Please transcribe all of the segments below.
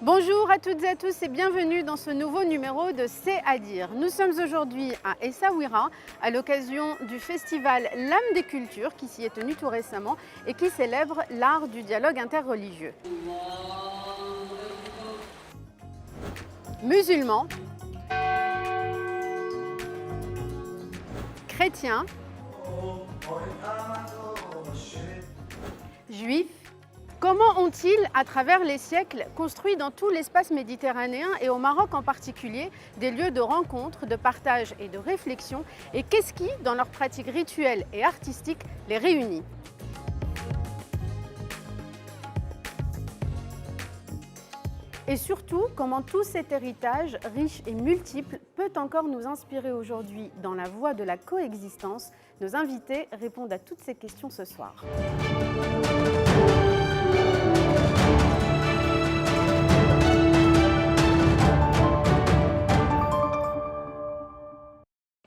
Bonjour à toutes et à tous et bienvenue dans ce nouveau numéro de C'est à dire. Nous sommes aujourd'hui à Essaouira à l'occasion du festival L'âme des cultures qui s'y est tenu tout récemment et qui célèbre l'art du dialogue interreligieux. Musulmans, chrétiens, juifs, comment ont-ils, à travers les siècles, construit dans tout l'espace méditerranéen et au Maroc en particulier, des lieux de rencontre, de partage et de réflexion? Et qu'est-ce qui, dans leurs pratiques rituelles et artistiques, les réunit? Et surtout, comment tout cet héritage, riche et multiple, peut encore nous inspirer aujourd'hui dans la voie de la coexistence? Nos invités répondent à toutes ces questions ce soir.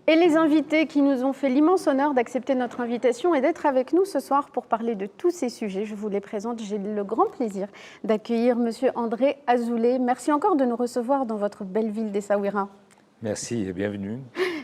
Et les invités qui nous ont fait l'immense honneur d'accepter notre invitation et d'être avec nous ce soir pour parler de tous ces sujets, je vous les présente. J'ai le grand plaisir d'accueillir Monsieur André Azoulay. Merci encore de nous recevoir dans votre belle ville d'Essaouira. Merci et bienvenue.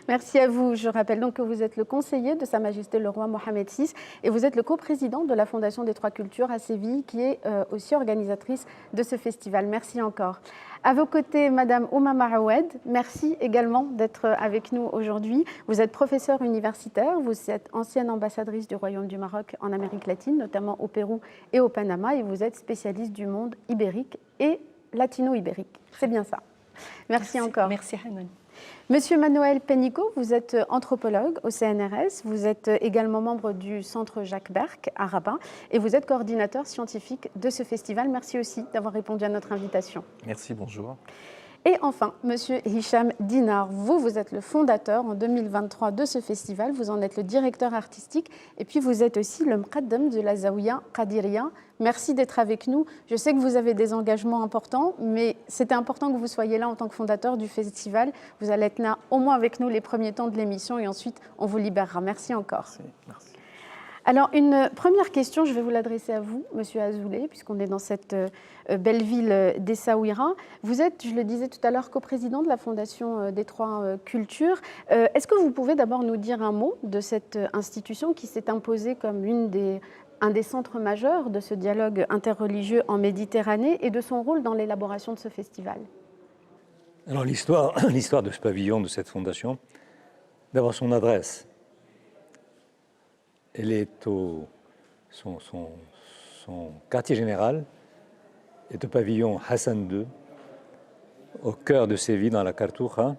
Merci à vous. Je rappelle donc que vous êtes le conseiller de Sa Majesté le Roi Mohamed VI et vous êtes le coprésident de la Fondation des Trois Cultures à Séville qui est aussi organisatrice de ce festival. Merci encore. À vos côtés, Madame Oumama Aoued, merci également d'être avec nous aujourd'hui. Vous êtes professeure universitaire, vous êtes ancienne ambassadrice du Royaume du Maroc en Amérique latine, notamment au Pérou et au Panama, et vous êtes spécialiste du monde ibérique et latino-ibérique. C'est bien ça. Merci encore. Merci, Hanan. Monsieur Manuel Pénicaud, vous êtes anthropologue au CNRS, vous êtes également membre du Centre Jacques Berck à Rabat et vous êtes coordinateur scientifique de ce festival. Merci aussi d'avoir répondu à notre invitation. Merci, bonjour. Et enfin, Monsieur Hicham Dinar, vous êtes le fondateur en 2023 de ce festival, vous en êtes le directeur artistique et puis vous êtes aussi le Mqaddam de la Zaouia Qadiria. Merci d'être avec nous. Je sais que vous avez des engagements importants, mais c'était important que vous soyez là en tant que fondateur du festival. Vous allez être là au moins avec nous les premiers temps de l'émission et ensuite on vous libérera. Merci encore. Merci. Alors, une première question, je vais vous l'adresser à vous, Monsieur Azoulay, puisqu'on est dans cette belle ville d'Essaouira. Vous êtes, je le disais tout à l'heure, coprésident de la Fondation des Trois Cultures. Est-ce que vous pouvez d'abord nous dire un mot de cette institution qui s'est imposée comme un des centres majeurs de ce dialogue interreligieux en Méditerranée et de son rôle dans l'élaboration de ce festival? Alors l'histoire de ce pavillon, de cette fondation, d'abord son adresse. Elle est son quartier général est au pavillon Hassan II, au cœur de Séville, dans la Cartuja.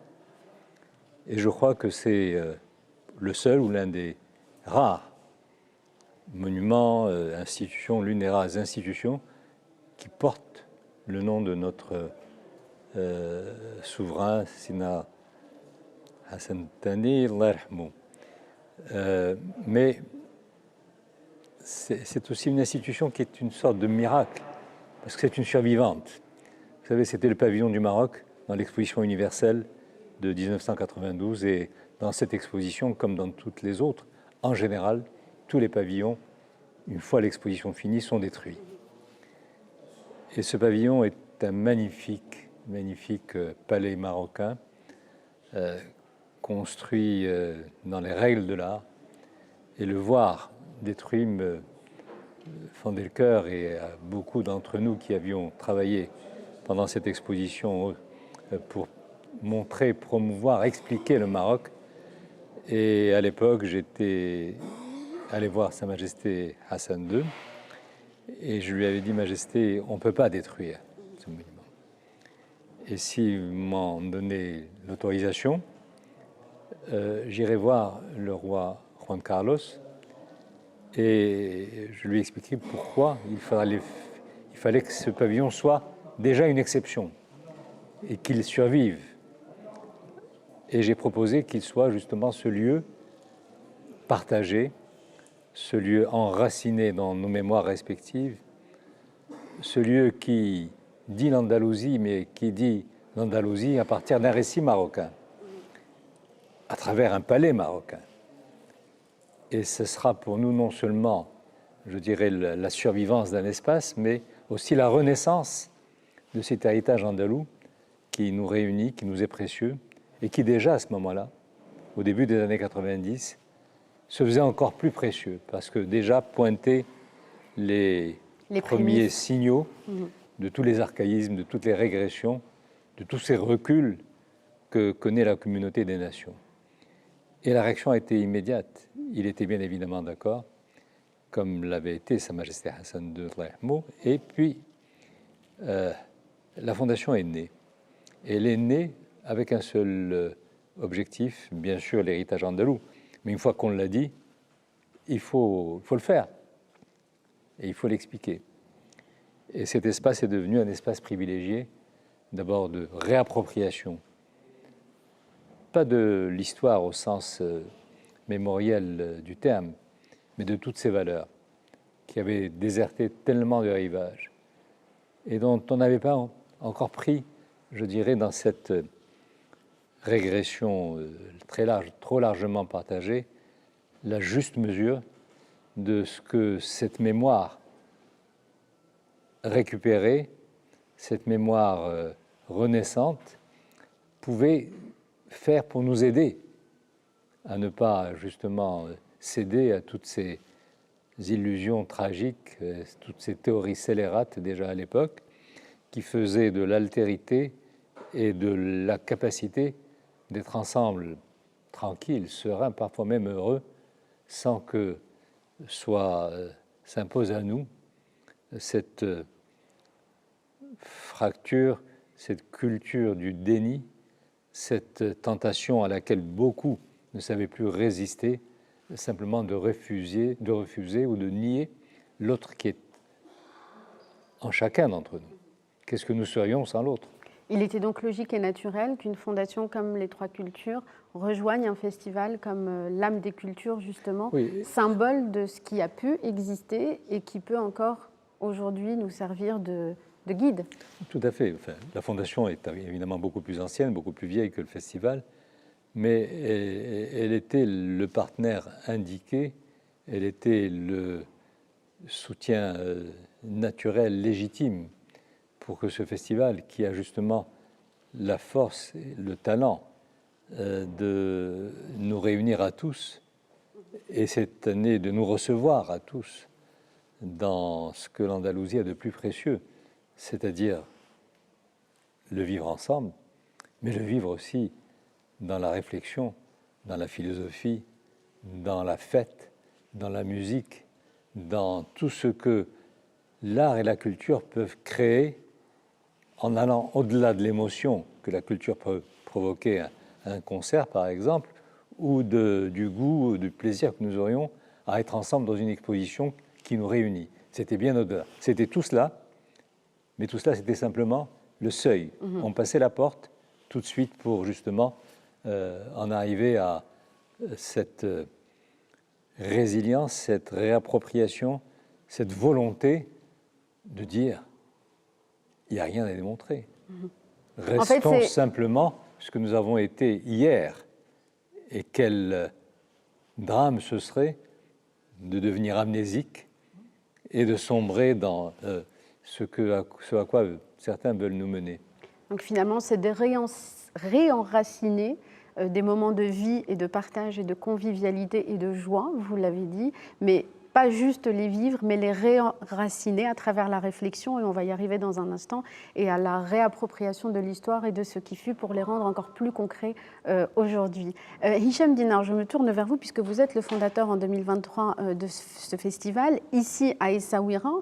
Et je crois que c'est le seul ou l'un des rares monuments, institutions, l'une des rares institutions qui porte le nom de notre souverain, Sina Hassan Thani, Allah yarhamou. Mais c'est aussi une institution qui est une sorte de miracle, parce que c'est une survivante. Vous savez, c'était le pavillon du Maroc dans l'exposition universelle de 1992, et dans cette exposition, comme dans toutes les autres, en général, tous les pavillons, une fois l'exposition finie, sont détruits. Et ce pavillon est un magnifique palais marocain, construit dans les règles de l'art, et le voir détruit me fendait le cœur, et à beaucoup d'entre nous qui avions travaillé pendant cette exposition pour montrer, promouvoir, expliquer le Maroc. Et à l'époque, j'étais allé voir Sa Majesté Hassan II, et je lui avais dit: Majesté, on ne peut pas détruire ce monument. Et s'il m'en donnait l'autorisation, j'irai voir le roi Juan Carlos et je lui expliquerai pourquoi il fallait que ce pavillon soit déjà une exception et qu'il survive. Et j'ai proposé qu'il soit justement ce lieu partagé, ce lieu enraciné dans nos mémoires respectives, ce lieu qui dit l'Andalousie, mais qui dit l'Andalousie à partir d'un récit marocain, à travers un palais marocain. Et ce sera pour nous non seulement, je dirais, la survivance d'un espace, mais aussi la renaissance de cet héritage andalou qui nous réunit, qui nous est précieux, et qui déjà à ce moment-là, au début des années 90, se faisait encore plus précieux, parce que déjà pointait les premiers signaux de tous les archaïsmes, de toutes les régressions, de tous ces reculs que connaît la communauté des nations. Et la réaction a été immédiate. Il était bien évidemment d'accord, comme l'avait été Sa Majesté Hassan II, et puis la Fondation est née. Elle est née avec un seul objectif, bien sûr l'héritage andalou, mais une fois qu'on l'a dit, il faut le faire, et il faut l'expliquer. Et cet espace est devenu un espace privilégié, d'abord de réappropriation, pas de l'histoire au sens mémoriel du terme, mais de toutes ces valeurs qui avaient déserté tellement de rivages et dont on n'avait pas encore pris, je dirais, dans cette régression très large, trop largement partagée, la juste mesure de ce que cette mémoire récupérée, cette mémoire renaissante, pouvait faire pour nous aider à ne pas justement céder à toutes ces illusions tragiques, toutes ces théories scélérates déjà à l'époque, qui faisaient de l'altérité et de la capacité d'être ensemble tranquille, serein, parfois même heureux, sans que s'impose à nous cette fracture, cette culture du déni, cette tentation à laquelle beaucoup ne savaient plus résister, simplement de refuser ou de nier l'autre qui est en chacun d'entre nous. Qu'est-ce que nous serions sans l'autre ? Il était donc logique et naturel qu'une fondation comme les Trois Cultures rejoigne un festival comme l'âme des cultures, justement, oui, symbole de ce qui a pu exister et qui peut encore aujourd'hui nous servir de guide. Tout à fait. Enfin, la fondation est évidemment beaucoup plus ancienne, beaucoup plus vieille que le festival, mais elle était le partenaire indiqué, elle était le soutien naturel, légitime pour que ce festival, qui a justement la force et le talent de nous réunir à tous, et cette année de nous recevoir à tous dans ce que l'Andalousie a de plus précieux, c'est-à-dire le vivre ensemble, mais le vivre aussi dans la réflexion, dans la philosophie, dans la fête, dans la musique, dans tout ce que l'art et la culture peuvent créer en allant au-delà de l'émotion que la culture peut provoquer à un concert, par exemple, ou du goût, du plaisir que nous aurions à être ensemble dans une exposition qui nous réunit. C'était bien au-delà. C'était tout cela, mais tout cela, c'était simplement le seuil. On passait la porte tout de suite pour justement en arriver à cette résilience, cette réappropriation, cette volonté de dire il n'y a rien à démontrer. Restons simplement ce que nous avons été hier. Et quel drame ce serait de devenir amnésique et de sombrer dans ce à quoi certains veulent nous mener. Donc finalement, c'est de réenraciner des moments de vie et de partage et de convivialité et de joie, vous l'avez dit, mais pas juste les vivre, mais les réenraciner à travers la réflexion, et on va y arriver dans un instant, et à la réappropriation de l'histoire et de ce qui fut pour les rendre encore plus concrets aujourd'hui. Hicham Dinar, je me tourne vers vous puisque vous êtes le fondateur en 2023 de ce festival, ici à Essaouira.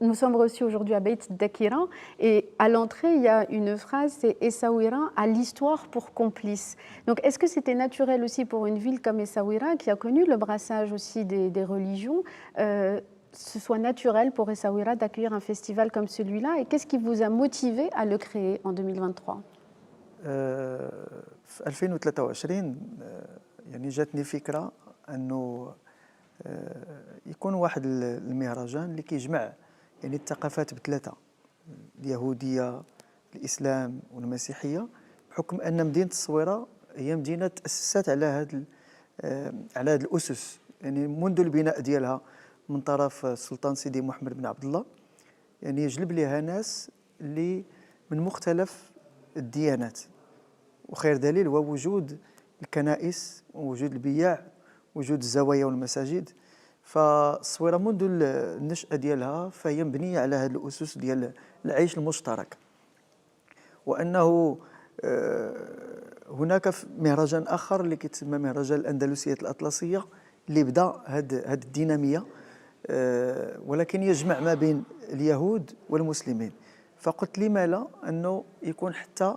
Nous sommes reçus aujourd'hui à Beit Dakira et à l'entrée, il y a une phrase, c'est « Essaouira à l'histoire pour complice ». Donc, est-ce que c'était naturel aussi pour une ville comme Essaouira, qui a connu le brassage aussi des religions, ce soit naturel pour Essaouira d'accueillir un festival comme celui-là? Et qu'est-ce qui vous a motivé à le créer en 2023 في 2023 يعني جاتني فكرة أنه يكون واحد المهرجان اللي كيجمع يعني الثقافات بثلاثه اليهوديه الاسلام والمسيحيه بحكم ان مدينه الصويره هي مدينه تاسست على هذه الاسس يعني منذ البناء ديالها من طرف السلطان سيدي محمد بن عبد الله يعني يجلب لها ناس اللي من مختلف الديانات، وخير دليل هو وجود الكنائس ووجود البياع وجود الزوايا والمساجد. فالصويرة منذ النشأة ديالها فهي مبنية على هذه الأسس ديال العيش المشترك، وأنه هناك مهرجان آخر اللي كيتسمى مهرجان الأندلسية الأطلسية اللي بدا هذه الدينامية، ولكن يجمع ما بين اليهود والمسلمين. فقلت لما لا أنه يكون حتى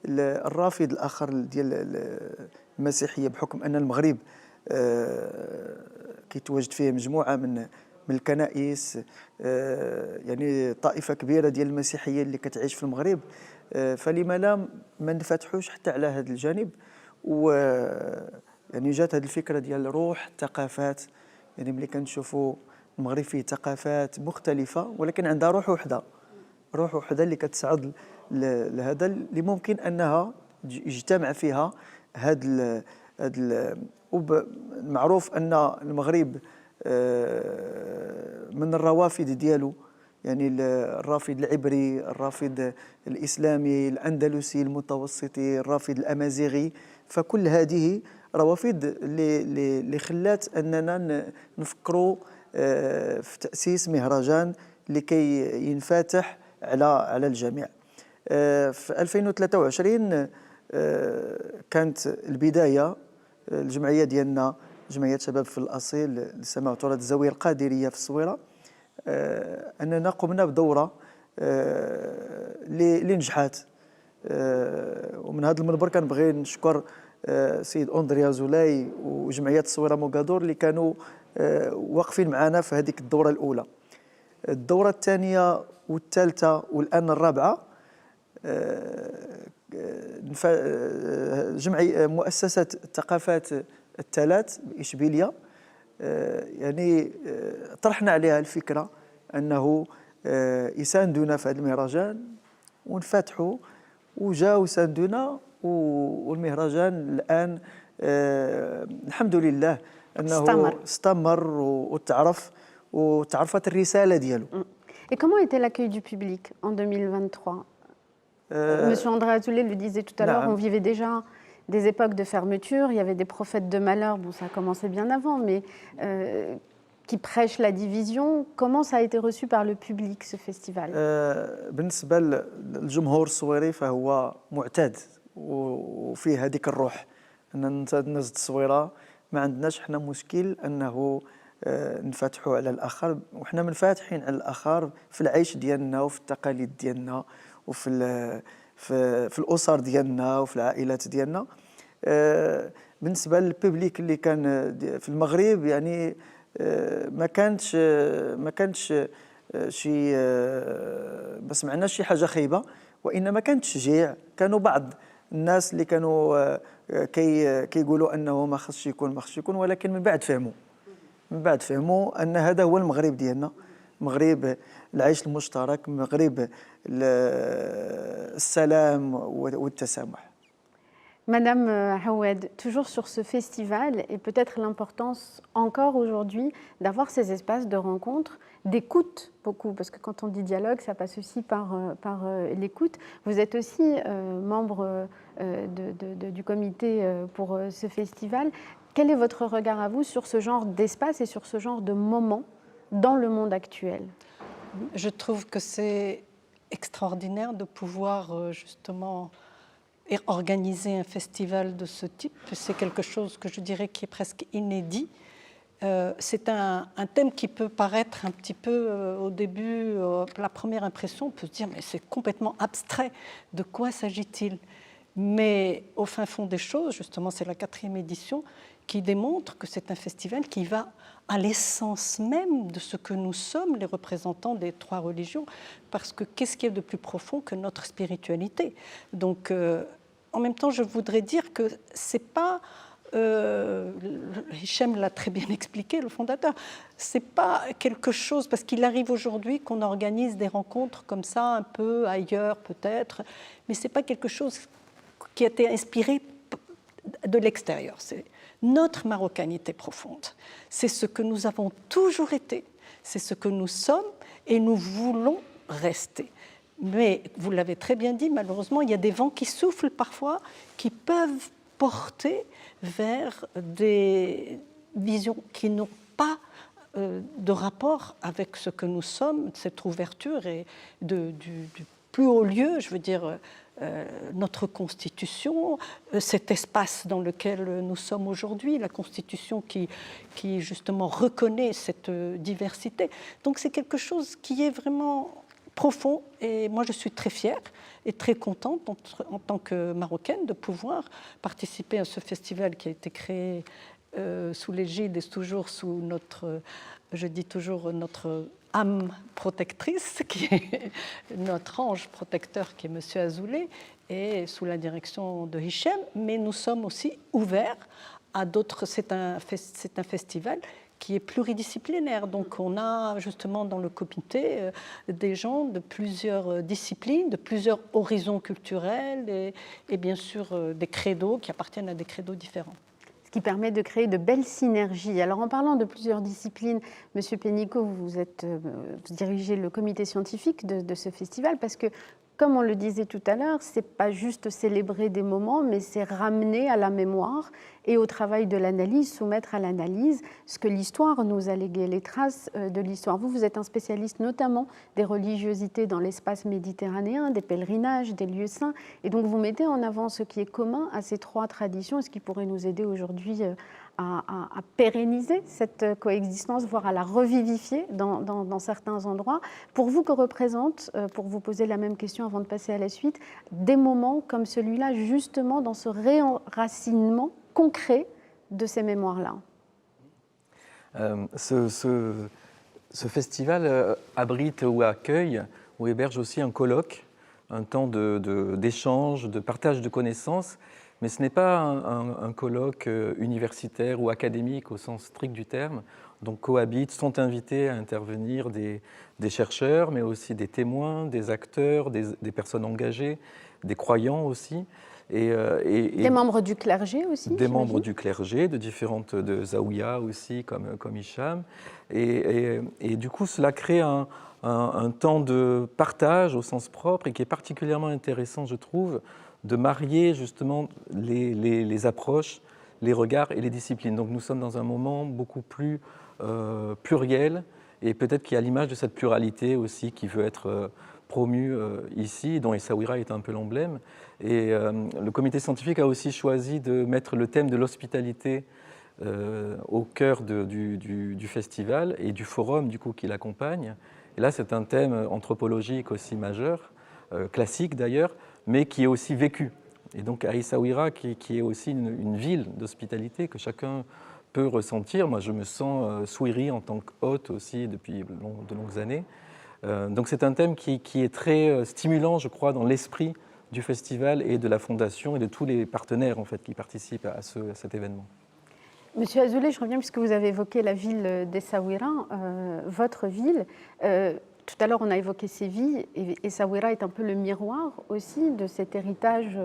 الرافد الآخر ديال المسيحية، بحكم أن المغرب كيتواجد فيه مجموعة من الكنائس، يعني طائفة كبيرة ديال المسيحية اللي كتعيش في المغرب، فلما لا ما نفتحوش حتى على هذا الجانب. و يعني جات هذه الفكرة ديال روح الثقافات، يعني ملي كنشوفوا المغرب فيه ثقافات مختلفة ولكن عندها روح وحدة، روح وحدة اللي كتسعد لهذا، اللي ممكن أنها يجتمع فيها هذا معروف أن المغرب من الروافد ديالو، يعني الرافد العبري، الرافد الإسلامي، الأندلسي المتوسطي، الرافد الأمازيغي. فكل هذه روافد اللي خلات أننا نفكروا في تأسيس مهرجان لكي ينفتح على الجميع. في 2023 كانت البداية، الجمعية ديالنا جمعية شباب في الأصيل للسماع والتراث الزاوية القادرية في الصويرة، أننا قمنا بدورة اللي نجحت. ومن هذا المنبر كنبغي نشكر سيد أندريا زولاي وجمعية الصويرة موغادور اللي كانوا واقفين معنا في هذيك الدورة الأولى. الدورة الثانية والثالثة والآن الرابعة جمعية مؤسسة الثقافات الثلاث بإشبيلية، يعني طرحنا عليها الفكرة أنه يساندونا في هذا المهرجان ونفتحوا، وجاوا ساندونا، والمهرجان الآن الحمد لله أنه استمر وتعرفت الرسالة ديالو. Et comment était l'accueil du public en 2023 Monsieur André Azoulay le disait tout à l'heure, on vivait déjà des époques de fermeture, il y avait des prophètes de malheur, bon ça a commencé bien avant, mais qui prêchent la division. Comment ça a été reçu par le public ce festival بالنسبة للجمهور الصويري فهو معتاد وفيه هذيك الروح أن الناس الصويرة ما عندناش حنا مشكل أنه نفتحوا على الآخر، وحنا منفتحين على الآخر في العيش ديالنا وفي التقاليد ديالنا وفي في الأسر ديالنا وفي العائلات ديالنا. بالنسبة للببليك اللي كان في المغرب، يعني ما كانتش شي ما سمعناش شي حاجة خايبة، وإنما كان تشجيع. كانوا بعض الناس اللي كانوا كيقولوا أنه ما خصش يكون، ولكن من بعد فهموا أن هذا هو المغرب ديالنا، مغرب العيش المشترك، مغرب السلام والتسامح. Madame Hawad, toujours sur ce festival et peut-être l'importance encore aujourd'hui d'avoir ces espaces de rencontre, d'écoute beaucoup, parce que quand on dit dialogue, ça passe aussi par l'écoute. Vous êtes aussi membre du comité pour ce festival. Quel est votre regard à vous sur ce genre d'espace et sur ce genre de moment dans le monde actuel? Je trouve que c'est extraordinaire de pouvoir justement organiser un festival de ce type. C'est quelque chose que je dirais qui est presque inédit. C'est un thème qui peut paraître un petit peu au début, la première impression, on peut se dire mais c'est complètement abstrait, de quoi s'agit-il? Mais au fin fond des choses, justement c'est la 4e édition qui démontre que c'est un festival qui va à l'essence même de ce que nous sommes, les représentants des 3 religions, parce que qu'est-ce qu'il y a de plus profond que notre spiritualité? Donc en même temps, je voudrais dire que c'est pas, Hichem l'a très bien expliqué, le fondateur, c'est pas quelque chose, parce qu'il arrive aujourd'hui qu'on organise des rencontres comme ça, un peu ailleurs peut-être, mais c'est pas quelque chose qui a été inspiré de l'extérieur. C'est notre marocanité profonde. C'est ce que nous avons toujours été, c'est ce que nous sommes, et nous voulons rester. Mais vous l'avez très bien dit, malheureusement, il y a des vents qui soufflent parfois, qui peuvent porter vers des visions qui n'ont pas de rapport avec ce que nous sommes, cette ouverture et du plus haut lieu, je veux dire, notre Constitution, cet espace dans lequel nous sommes aujourd'hui, la Constitution qui justement reconnaît cette diversité. Donc c'est quelque chose qui est vraiment profond, et moi je suis très fière et très contente en tant que Marocaine de pouvoir participer à ce festival qui a été créé sous l'égide et toujours sous notre, je dis toujours notre âme protectrice, qui est notre ange protecteur, qui est M. Azoulay, et sous la direction de Hichem, mais nous sommes aussi ouverts à d'autres. C'est un festival qui est pluridisciplinaire. Donc on a justement dans le comité des gens de plusieurs disciplines, de plusieurs horizons culturels et bien sûr des credos qui appartiennent à des credos différents. Ce qui permet de créer de belles synergies. Alors en parlant de plusieurs disciplines, Monsieur Pénicaud, vous dirigez le comité scientifique de ce festival, parce que, comme on le disait tout à l'heure, ce n'est pas juste célébrer des moments, mais c'est ramener à la mémoire et au travail de l'analyse, soumettre à l'analyse ce que l'histoire nous a légué, les traces de l'histoire. Vous êtes un spécialiste notamment des religiosités dans l'espace méditerranéen, des pèlerinages, des lieux saints, et donc vous mettez en avant ce qui est commun à ces trois traditions et ce qui pourrait nous aider aujourd'hui à pérenniser cette coexistence, voire à la revivifier dans certains endroits. Pour vous, que représente, pour vous poser la même question avant de passer à la suite, des moments comme celui-là, justement dans ce réenracinement concret de ces mémoires-là? Ce festival abrite ou accueille ou héberge aussi un colloque, un temps d'échange, de partage de connaissances. Mais ce n'est pas un colloque universitaire ou académique au sens strict du terme. Donc cohabitent, sont invités à intervenir des chercheurs, mais aussi des témoins, des acteurs, des personnes engagées, des croyants aussi. Des membres du clergé aussi. Des membres du clergé, de Zaouïa aussi, comme Hicham. Et du coup, cela crée un temps de partage au sens propre et qui est particulièrement intéressant, je trouve, de marier justement les approches, les regards et les disciplines. Donc nous sommes dans un moment beaucoup plus pluriel, et peut-être qu'il y a l'image de cette pluralité aussi qui veut être promue ici, dont Essaouira est un peu l'emblème. Et le comité scientifique a aussi choisi de mettre le thème de l'hospitalité au cœur du festival et du forum du coup, qui l'accompagne. Et là, c'est un thème anthropologique aussi majeur, classique d'ailleurs, mais qui est aussi vécu. Et donc à Essaouira, qui est aussi une ville d'hospitalité que chacun peut ressentir. Moi, je me sens Souiri en tant qu'hôte aussi depuis de longues années. Donc c'est un thème qui est très stimulant, je crois, dans l'esprit du festival et de la Fondation et de tous les partenaires en fait, qui participent à cet événement. Monsieur Azoulay, je reviens puisque vous avez évoqué la ville d'Essaouira, votre ville. Tout à l'heure, on a évoqué Séville, et Essaouira est un peu le miroir aussi de cet héritage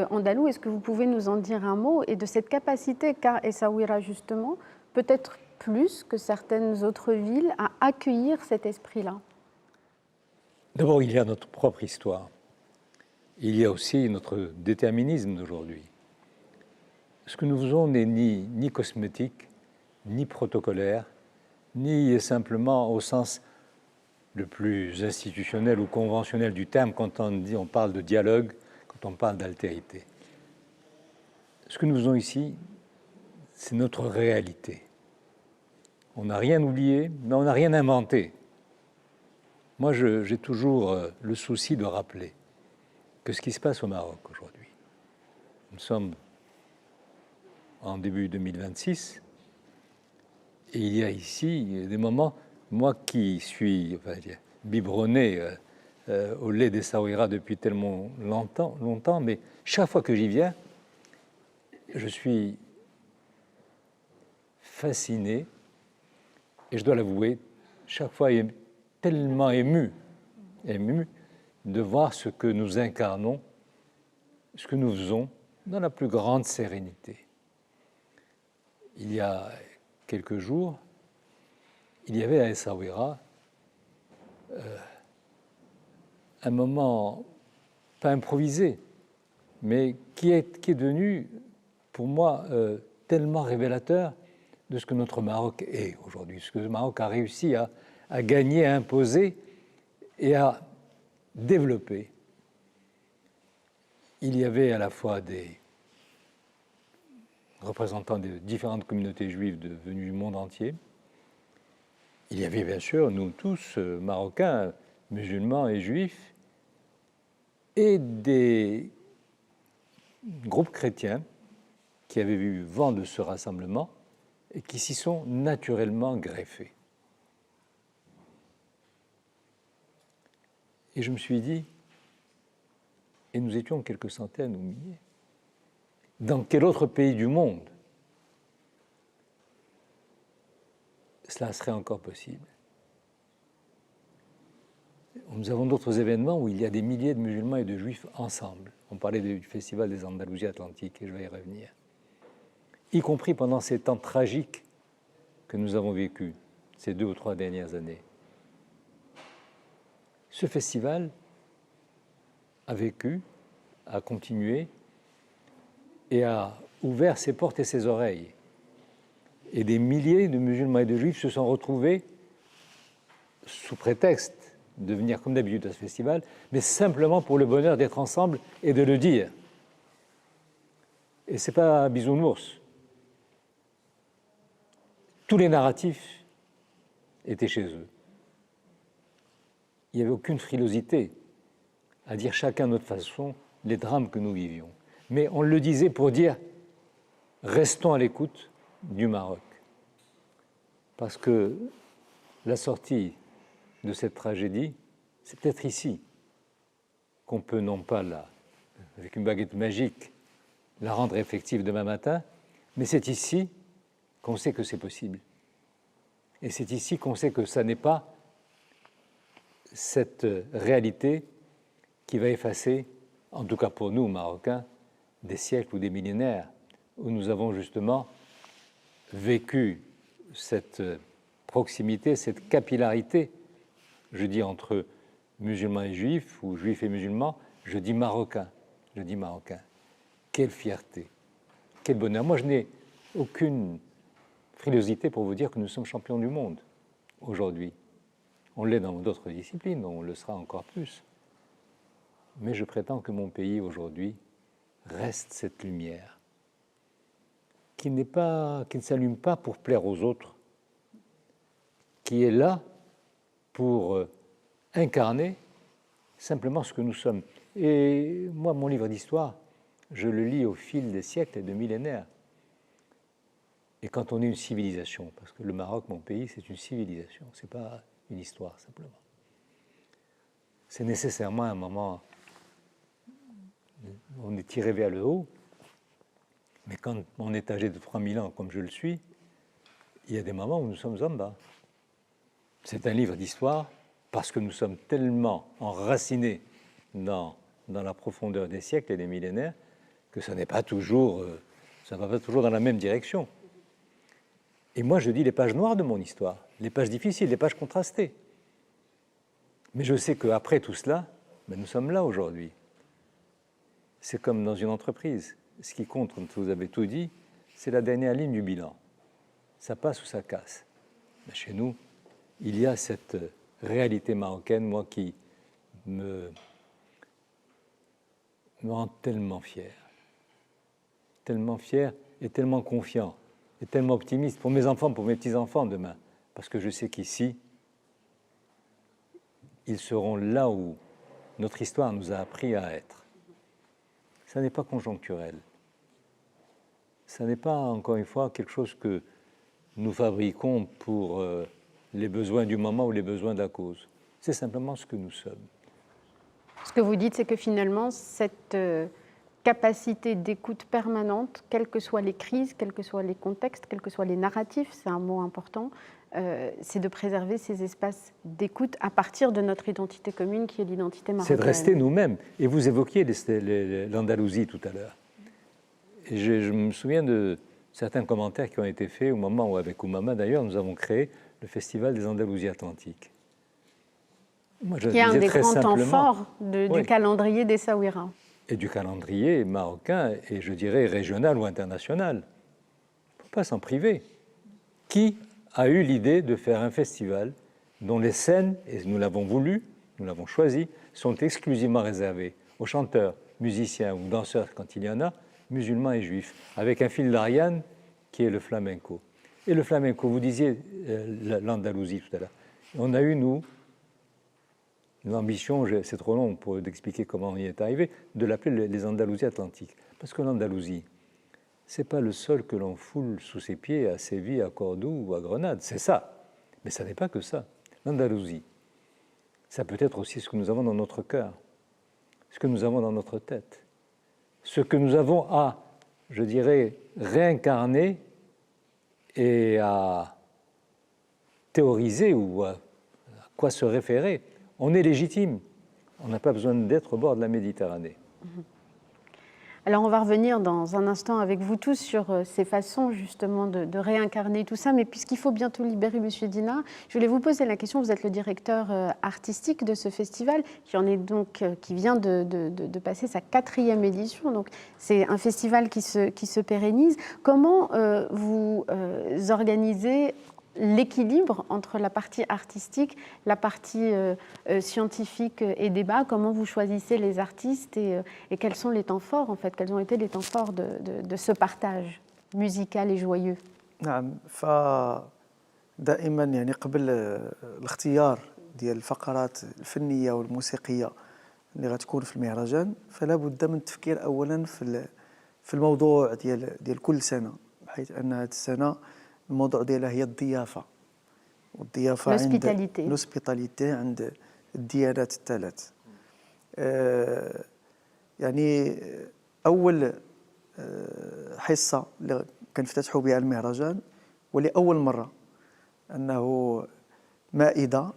andalou. Est-ce que vous pouvez nous en dire un mot, et de cette capacité qu'a Essaouira justement, peut-être plus que certaines autres villes, à accueillir cet esprit-là? D'abord, il y a notre propre histoire. Il y a aussi notre déterminisme d'aujourd'hui. Ce que nous faisons n'est ni cosmétique, ni protocolaire, ni simplement au sens le plus institutionnel ou conventionnel du terme quand on parle de dialogue, quand on parle d'altérité. Ce que nous faisons ici, c'est notre réalité. On n'a rien oublié, mais on n'a rien inventé. Moi, j'ai toujours le souci de rappeler que ce qui se passe au Maroc aujourd'hui, nous sommes en début 2026, et il y a ici des moments, moi qui suis biberonné au lait d'Essaouira depuis tellement longtemps, mais chaque fois que j'y viens, je suis fasciné, et je dois l'avouer, chaque fois tellement ému de voir ce que nous incarnons, ce que nous faisons dans la plus grande sérénité. Il y a quelques jours, il y avait à Essaouira un moment, pas improvisé, mais qui est devenu, pour moi, tellement révélateur de ce que notre Maroc est aujourd'hui, ce que le Maroc a réussi à gagner, à imposer et à développer. Il y avait à la fois des représentants de différentes communautés juives venues du monde entier. Il y avait bien sûr, nous tous, Marocains, musulmans et juifs, et des groupes chrétiens qui avaient eu vent de ce rassemblement et qui s'y sont naturellement greffés. Et je me suis dit, et nous étions quelques centaines ou milliers, dans quel autre pays du monde cela serait encore possible? Nous avons d'autres événements où il y a des milliers de musulmans et de juifs ensemble. On parlait du festival des Andalousies Atlantiques, et je vais y revenir. Y compris pendant ces temps tragiques que nous avons vécus ces 2 ou 3 dernières années. Ce festival a vécu, a continué et a ouvert ses portes et ses oreilles. Et des milliers de musulmans et de juifs se sont retrouvés sous prétexte de venir comme d'habitude à ce festival, mais simplement pour le bonheur d'être ensemble et de le dire. Et ce n'est pas bisounours. Tous les narratifs étaient chez eux. Il n'y avait aucune frilosité à dire chacun à notre façon les drames que nous vivions. Mais on le disait pour dire « restons à l'écoute du Maroc ». Parce que la sortie de cette tragédie, c'est peut-être ici qu'on peut non pas, avec une baguette magique, la rendre effective demain matin, mais c'est ici qu'on sait que c'est possible. Et c'est ici qu'on sait que ça n'est pas cette réalité qui va effacer, en tout cas pour nous, Marocains, des siècles ou des millénaires, où nous avons justement vécu cette proximité, cette capillarité, je dis entre musulmans et juifs, ou juifs et musulmans, je dis marocains. Quelle fierté, quel bonheur. Moi, je n'ai aucune frilosité pour vous dire que nous sommes champions du monde aujourd'hui. On l'est dans d'autres disciplines, on le sera encore plus. Mais je prétends que mon pays aujourd'hui reste cette lumière qui ne s'allume pas pour plaire aux autres, qui est là pour incarner simplement ce que nous sommes. Et moi, mon livre d'histoire, je le lis au fil des siècles et de millénaires. Et quand on est une civilisation, parce que le Maroc, mon pays, c'est une civilisation, ce n'est pas une histoire simplement. C'est nécessairement un moment où on est tiré vers le haut, mais quand on est âgé de 3000 ans, comme je le suis, il y a des moments où nous sommes en bas. C'est un livre d'histoire parce que nous sommes tellement enracinés dans la profondeur des siècles et des millénaires que ça n'est pas toujours, ça ne va pas toujours dans la même direction. Et moi, je dis les pages noires de mon histoire, les pages difficiles, les pages contrastées. Mais je sais qu'après tout cela, nous sommes là aujourd'hui. C'est comme dans une entreprise. Ce qui compte, quand vous avez tout dit, c'est la dernière ligne du bilan. Ça passe ou ça casse. Mais chez nous, il y a cette réalité marocaine, moi, qui me rend tellement fier et tellement confiant et tellement optimiste pour mes enfants, pour mes petits-enfants demain, parce que je sais qu'ici, ils seront là où notre histoire nous a appris à être. Ça n'est pas conjoncturel. Ça n'est pas, encore une fois, quelque chose que nous fabriquons pour les besoins du moment ou les besoins de la cause. C'est simplement ce que nous sommes. Ce que vous dites, c'est que finalement, cette capacité d'écoute permanente, quelles que soient les crises, quels que soient les contextes, quels que soient les narratifs, c'est un mot important, c'est de préserver ces espaces d'écoute à partir de notre identité commune qui est l'identité marocaine. C'est de rester nous-mêmes. Et vous évoquiez l'Andalousie tout à l'heure. Et je me souviens de certains commentaires qui ont été faits au moment où, avec Oumama d'ailleurs, nous avons créé le Festival des Andalousies Atlantiques. Moi, je Qui est un disais des très grands temps simplement, forts oui, du calendrier des Saouira. et du calendrier marocain, et je dirais régional ou international. Il ne faut pas s'en priver. Qui a eu l'idée de faire un festival dont les scènes, et nous l'avons voulu, nous l'avons choisi, sont exclusivement réservées aux chanteurs, musiciens ou danseurs, quand il y en a, musulmans et juifs, avec un fil d'Ariane qui est le flamenco. Et le flamenco, vous disiez l'Andalousie tout à l'heure. On a eu, nous, l'ambition, c'est trop long pour d'expliquer comment on y est arrivé, de l'appeler les Andalousies atlantiques. Parce que l'Andalousie, ce n'est pas le sol que l'on foule sous ses pieds à Séville, à Cordoue ou à Grenade, c'est ça. Mais ça n'est pas que ça. L'Andalousie, ça peut être aussi ce que nous avons dans notre cœur, ce que nous avons dans notre tête, ce que nous avons à, je dirais, réincarner et à théoriser ou à quoi se référer. On est légitime. On n'a pas besoin d'être au bord de la Méditerranée. Alors on va revenir dans un instant avec vous tous sur ces façons justement de réincarner tout ça, mais puisqu'il faut bientôt libérer Monsieur Dina, je voulais vous poser la question, vous êtes le directeur artistique de ce festival, qui vient de passer sa 4e édition, donc c'est un festival qui se pérennise. Comment vous organisez l'équilibre entre la partie artistique, la partie scientifique et débat? Comment vous choisissez les artistes et quels sont les temps forts en fait? Quels ont été les temps forts de ce partage musical et joyeux? نعم فدائما يعني قبل الاختيار ديال الفقرات الفنيه والموسيقيه اللي غتكون في المهرجان فلا بد من التفكير اولا في الموضوع ديال كل سنه بحيث ان هذه السنه الموضوع ديالها هي الضيافة والضيافة عند l'hospitalité عند الديانات الثلاث. يعني أول حصة اللي كنفتتحوا بها المهرجان ولأول مرة أنه مائدة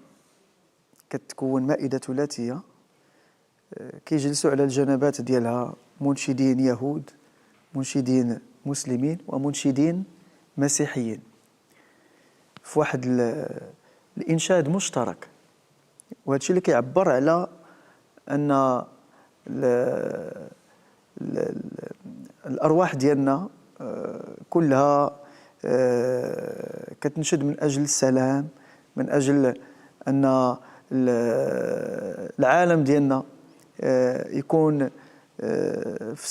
كتكون مائدة ثلاثية كيجلسوا على الجنبات ديالها منشدين يهود، منشدين مسلمين ومنشدين مسيحيين في واحد الإنشاد مشترك، وهذا الشيء اللي كيعبر على أن الأرواح ديالنا كلها كتنشد من أجل السلام، من أجل أن العالم ديالنا يكون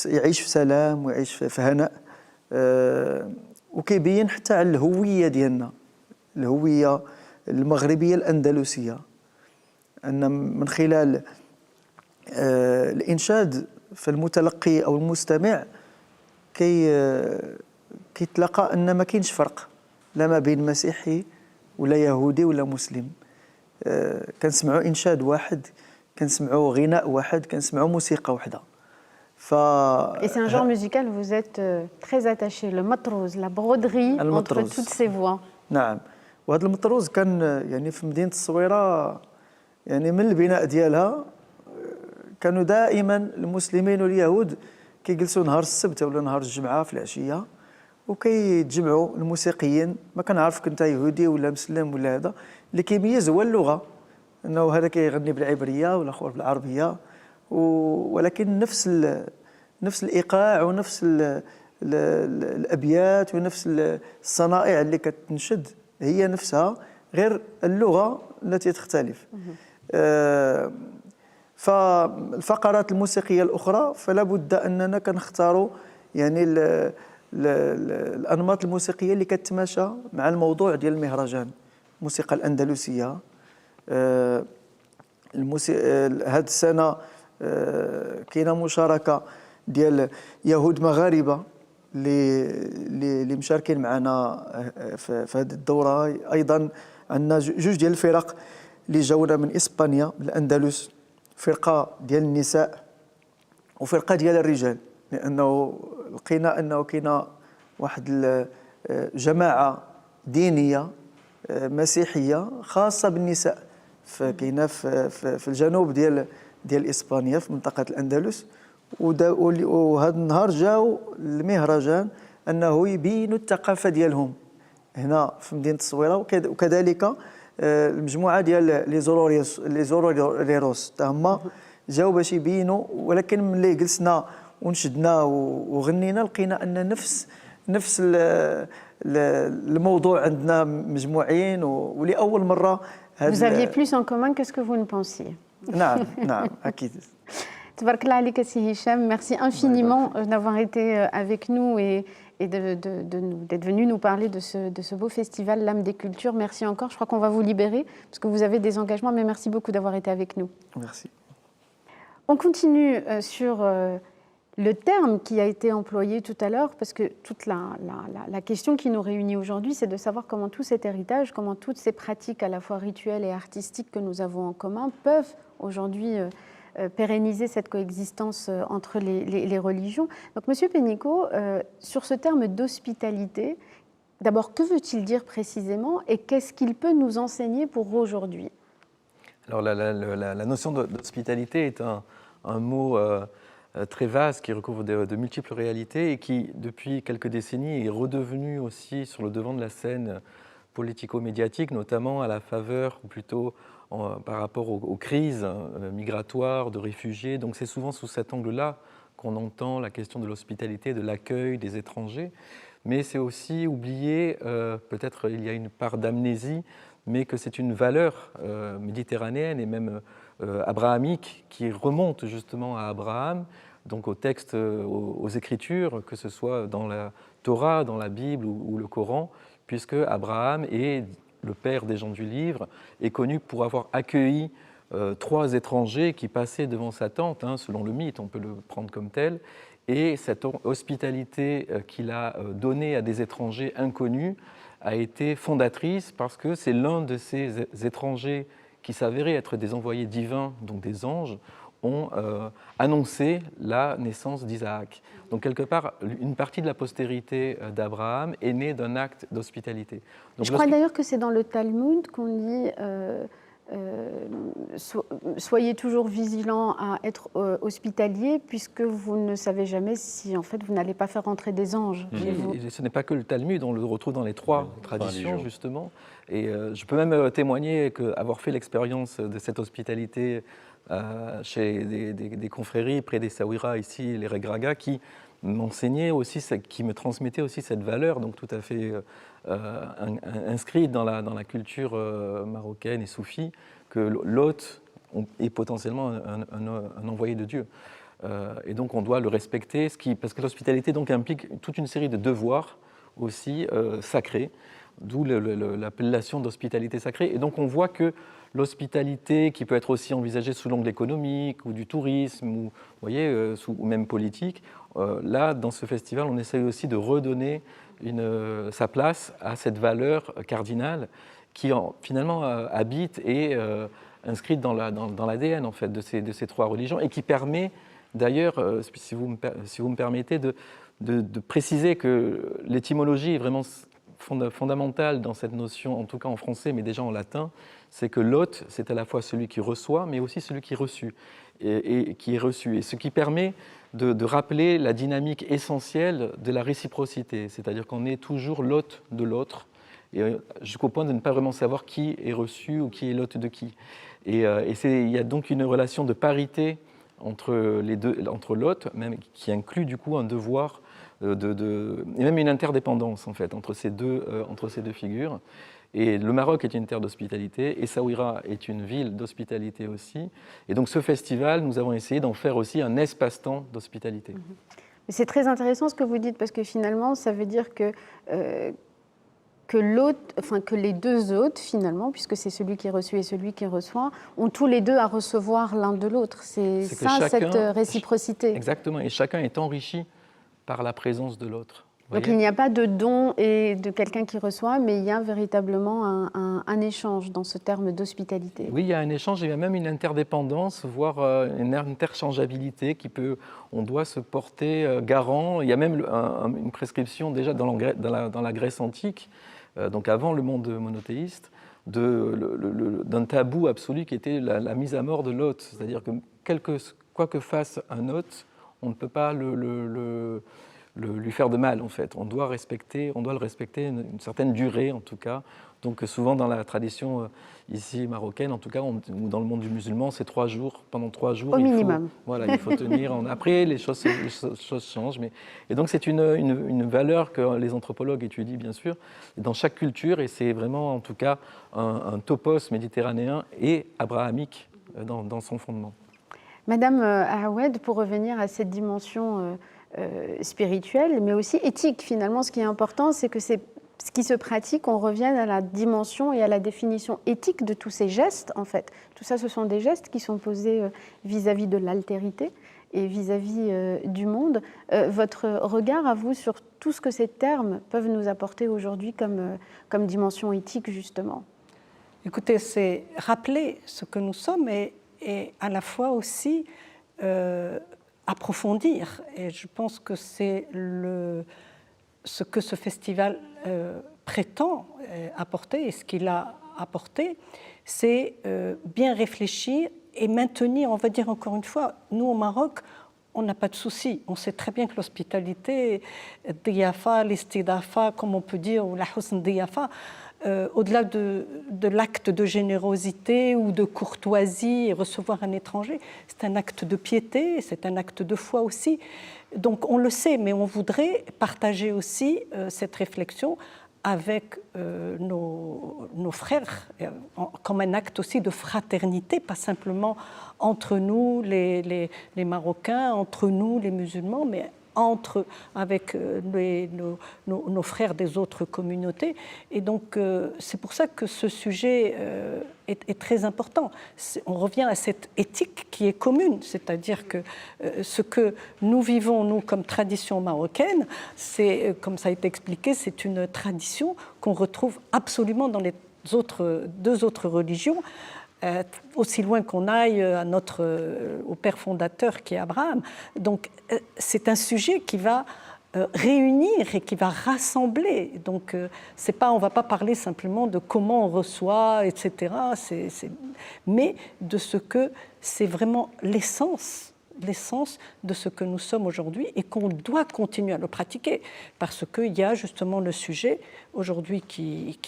يعيش في سلام ويعيش في هناء، وكيبين حتى على الهوية ديالنا، الهوية المغربية الأندلسية، أن من خلال الإنشاد في المتلقي أو المستمع كيتلقى أن ما كاينش فرق لا ما بين مسيحي ولا يهودي ولا مسلم، كنسمعوا إنشاد واحد، كنسمعوا غناء واحد، كنسمعوا موسيقى واحدة. Et c'est un genre musical où vous êtes très attaché, le matrouz, la broderie entre toutes ces voix. نعم، وهذا المطروز كان يعني في مدينة الصويرة يعني من البناء ديالها كانوا دائما المسلمين واليهود كيجلسوا نهار السبت ولا نهار الجمعة في العشية وكيتجمعوا الموسيقيين، ما كنعرف كنت يهودي ولا مسلم ولا هذا، اللي كيميز هو اللغة، انه هذا كيغني بالعبرية والاخر بالعربية، ولكن نفس الايقاع ونفس الابيات ونفس الصنائع اللي كتنشد هي نفسها، غير اللغة التي تختلف. فالفقرات الموسيقية الأخرى فلا بد أننا كنختاروا يعني الأنماط الموسيقية اللي كتماشى مع الموضوع ديال المهرجان، الموسيقى الأندلسية. هذه السنة كاينة مشاركة ديال يهود مغاربة اللي مشاركين معنا في هذه الدورة. أيضا عندنا جوج ديال الفرق اللي جاونا من إسبانيا من الأندلس، فرقة ديال النساء وفرقة ديال الرجال، لأنه لقينا أنه كاينة واحد الجماعة دينية مسيحية خاصة بالنساء كاينة في الجنوب ديال إسبانيا في منطقة الأندلس، وهذا النهار جاو المهرجان أنه يبينوا الثقافة ديالهم هنا في مدينة الصويرة، وكذلك المجموعه ديال لي زوروريروس حتى هما جاوا باش يبينوا، ولكن ملي جلسنا ونشدنا وغنينا لقينا ان نفس الموضوع عندنا مجموعين، ولاول مره Vous aviez plus en commun que ce que vous ne pensiez. نعم نعم اكيد. Tabarak Allah alik Sidi Hicham, merci infiniment d'avoir été avec nous et d'être venu nous parler de ce beau festival L'âme des cultures. Merci encore. Je crois qu'on va vous libérer parce que vous avez des engagements, mais merci beaucoup d'avoir été avec nous. Merci. On continue sur le terme qui a été employé tout à l'heure, parce que toute la question qui nous réunit aujourd'hui, c'est de savoir comment tout cet héritage, comment toutes ces pratiques à la fois rituelles et artistiques que nous avons en commun peuvent aujourd'hui pérenniser cette coexistence entre les religions. Donc, Monsieur Pénicaud, sur ce terme d'hospitalité, d'abord, que veut-il dire précisément et qu'est-ce qu'il peut nous enseigner pour aujourd'hui? Alors, la notion d'hospitalité est un mot très vaste qui recouvre de multiples réalités et qui, depuis quelques décennies, est redevenu aussi sur le devant de la scène politico-médiatique, notamment à la faveur, ou plutôt par rapport aux crises migratoires, de réfugiés. Donc c'est souvent sous cet angle-là qu'on entend la question de l'hospitalité, de l'accueil des étrangers. Mais c'est aussi oublier, peut-être il y a une part d'amnésie, mais que c'est une valeur méditerranéenne et même abrahamique qui remonte justement à Abraham, donc aux textes, aux Écritures, que ce soit dans la Torah, dans la Bible ou le Coran, puisque Abraham est le père des gens du livre, est connu pour avoir accueilli 3 étrangers qui passaient devant sa tente, selon le mythe, on peut le prendre comme tel, et cette hospitalité qu'il a donnée à des étrangers inconnus a été fondatrice parce que c'est l'un de ces étrangers qui s'avéraient être des envoyés divins, donc des anges, ont annoncé la naissance d'Isaac. Donc quelque part, une partie de la postérité d'Abraham est née d'un acte d'hospitalité. Je crois d'ailleurs que c'est dans le Talmud qu'on dit soyez toujours vigilants à être hospitalier puisque vous ne savez jamais si en fait vous n'allez pas faire rentrer des anges. Et ce n'est pas que le Talmud, on le retrouve dans les 3 traditions justement. Et je peux même témoigner qu'avoir fait l'expérience de cette hospitalité chez des confréries près des Saouira, ici, les Regraga, qui m'enseignaient aussi, qui me transmettaient aussi cette valeur, donc tout à fait inscrite dans la culture marocaine et soufie, que l'hôte est potentiellement un envoyé de Dieu. Et donc on doit le respecter, parce que l'hospitalité donc implique toute une série de devoirs aussi sacrés, d'où l'appellation d'hospitalité sacrée. Et donc on voit que l'hospitalité, qui peut être aussi envisagée sous l'angle économique ou du tourisme, ou, vous voyez, ou même politique, là, dans ce festival, on essaye aussi de redonner sa place à cette valeur cardinale qui finalement habite et inscrite dans l'ADN en fait, de ces 3 religions et qui permet d'ailleurs, si vous me permettez, de préciser que l'étymologie est vraiment fondamentale dans cette notion, en tout cas en français, mais déjà en latin, c'est que l'hôte, c'est à la fois celui qui reçoit, mais aussi celui qui est reçu, et qui est reçu. Et ce qui permet de rappeler la dynamique essentielle de la réciprocité, c'est-à-dire qu'on est toujours l'hôte de l'autre, jusqu'au point de ne pas vraiment savoir qui est reçu ou qui est l'hôte de qui. Et il y a donc une relation de parité entre l'hôte, même qui inclut du coup un devoir et même une interdépendance en fait entre ces deux figures. Et le Maroc est une terre d'hospitalité, et Saouira est une ville d'hospitalité aussi. Et donc ce festival, nous avons essayé d'en faire aussi un espace-temps d'hospitalité. C'est très intéressant ce que vous dites, parce que finalement, ça veut dire que les 2 hôtes, finalement, puisque c'est celui qui est reçu et celui qui reçoit, ont tous les 2 à recevoir l'un de l'autre. C'est ça, cette réciprocité. Exactement, et chacun est enrichi par la présence de l'autre. Donc il n'y a pas de don et de quelqu'un qui reçoit, mais il y a véritablement un échange dans ce terme d'hospitalité. Oui, il y a un échange, il y a même une interdépendance, voire une interchangeabilité on doit se porter garant. Il y a même une prescription déjà dans la Grèce antique, donc avant le monde monothéiste, d'un tabou absolu qui était la mise à mort de l'hôte. C'est-à-dire que quoi que fasse un hôte, on ne peut pas lui faire de mal en fait. On doit le respecter une certaine durée en tout cas Donc souvent dans la tradition ici marocaine, en tout cas, ou dans le monde du musulman, c'est 3 jours. Pendant 3 jours, Au minimum. Voilà, il faut tenir. Après, les choses changent. Et donc c'est une valeur que les anthropologues étudient, bien sûr, dans chaque culture. Et c'est vraiment, en tout cas, un topos méditerranéen et abrahamique dans son fondement. Madame Aoued, pour revenir à cette dimension spirituelle, mais aussi éthique, finalement, ce qui est important, c'est que c'est ce qui se pratique, on revienne à la dimension et à la définition éthique de tous ces gestes, en fait. Tout ça, ce sont des gestes qui sont posés vis-à-vis de l'altérité et vis-à-vis du monde. Votre regard à vous sur tout ce que ces termes peuvent nous apporter aujourd'hui comme dimension éthique, justement? Écoutez, c'est rappeler ce que nous sommes et à la fois aussi approfondir. Et je pense que c'est ce que ce festival prétend apporter et ce qu'il a apporté, c'est bien réfléchir et maintenir, on va dire encore une fois, nous au Maroc, on n'a pas de souci. On sait très bien que l'hospitalité, diafa, l'istidafa, comme on peut dire, ou la husn diafa, au-delà de l'acte de générosité ou de courtoisie et recevoir un étranger, c'est un acte de piété, c'est un acte de foi aussi. Donc on le sait, mais on voudrait partager aussi cette réflexion avec nos frères, comme un acte aussi de fraternité, pas simplement entre nous, les Marocains, entre nous, les musulmans, mais avec nos frères des autres communautés. Et donc, c'est pour ça que ce sujet est très important. On revient à cette éthique qui est commune, c'est-à-dire que ce que nous vivons, nous, comme tradition marocaine, c'est, comme ça a été expliqué, c'est une tradition qu'on retrouve absolument dans les deux autres religions, aussi loin qu'on aille au père fondateur qui est Abraham. Donc c'est un sujet qui va réunir et qui va rassembler. Donc on ne va pas parler simplement de comment on reçoit, etc. Mais de ce que c'est vraiment l'essence de ce que nous sommes aujourd'hui et qu'on doit continuer à le pratiquer parce qu'il y a justement le sujet aujourd'hui qui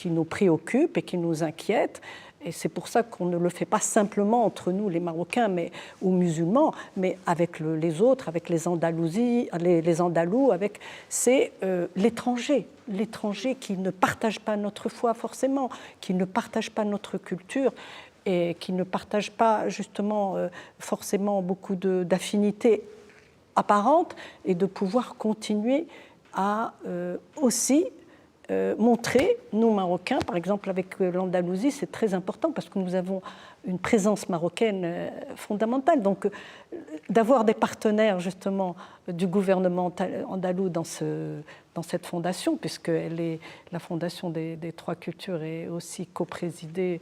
nous préoccupe et qui nous inquiète. Et c'est pour ça qu'on ne le fait pas simplement entre nous, les Marocains ou musulmans, mais avec les autres, avec les Andalous, c'est l'étranger qui ne partage pas notre foi forcément, qui ne partage pas notre culture et qui ne partage pas justement forcément beaucoup d'affinités apparentes et de pouvoir continuer à aussi montrer, nous Marocains, par exemple avec l'Andalousie, c'est très important parce que nous avons une présence marocaine fondamentale. Donc d'avoir des partenaires justement du gouvernement andalou dans cette fondation, puisque la fondation des Trois Cultures est aussi coprésidée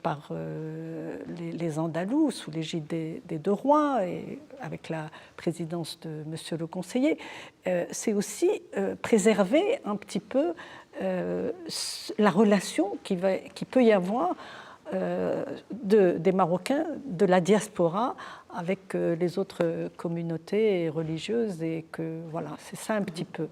par les Andalous, sous l'égide des deux rois et avec la présidence de Monsieur le conseiller, c'est aussi préserver un petit peu la relation qui peut y avoir des Marocains, de la diaspora avec les autres communautés religieuses et que voilà, c'est ça un petit peu.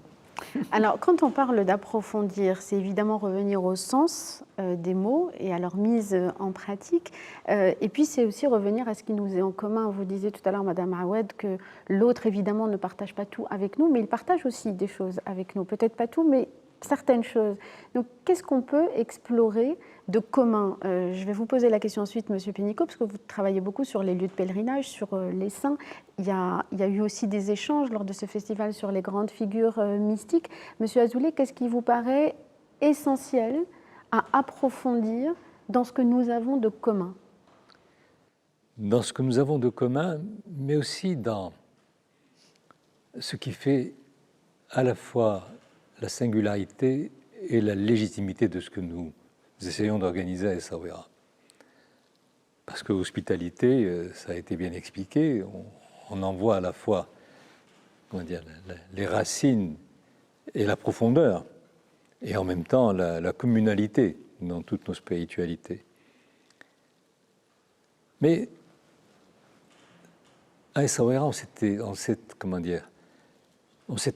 Alors, quand on parle d'approfondir, c'est évidemment revenir au sens des mots et à leur mise en pratique. Et puis, c'est aussi revenir à ce qui nous est en commun. Vous disiez tout à l'heure, Madame Aoued, que l'autre, évidemment, ne partage pas tout avec nous, mais il partage aussi des choses avec nous. Peut-être pas tout, mais certaines choses. Donc, qu'est-ce qu'on peut explorer de commun? Je vais vous poser la question ensuite, Monsieur Pénicaud, parce que vous travaillez beaucoup sur les lieux de pèlerinage, sur les saints. Il y a eu aussi des échanges lors de ce festival sur les grandes figures mystiques. Monsieur Azoulay, qu'est-ce qui vous paraît essentiel à approfondir dans ce que nous avons de commun? Dans ce que nous avons de commun, mais aussi dans ce qui fait à la fois la singularité et la légitimité de ce que nous essayons d'organiser à Essaouira. Parce que l'hospitalité, ça a été bien expliqué, on en voit à la fois les racines et la profondeur, et en même temps la communalité dans toutes nos spiritualités. Mais à Essaouira, on s'est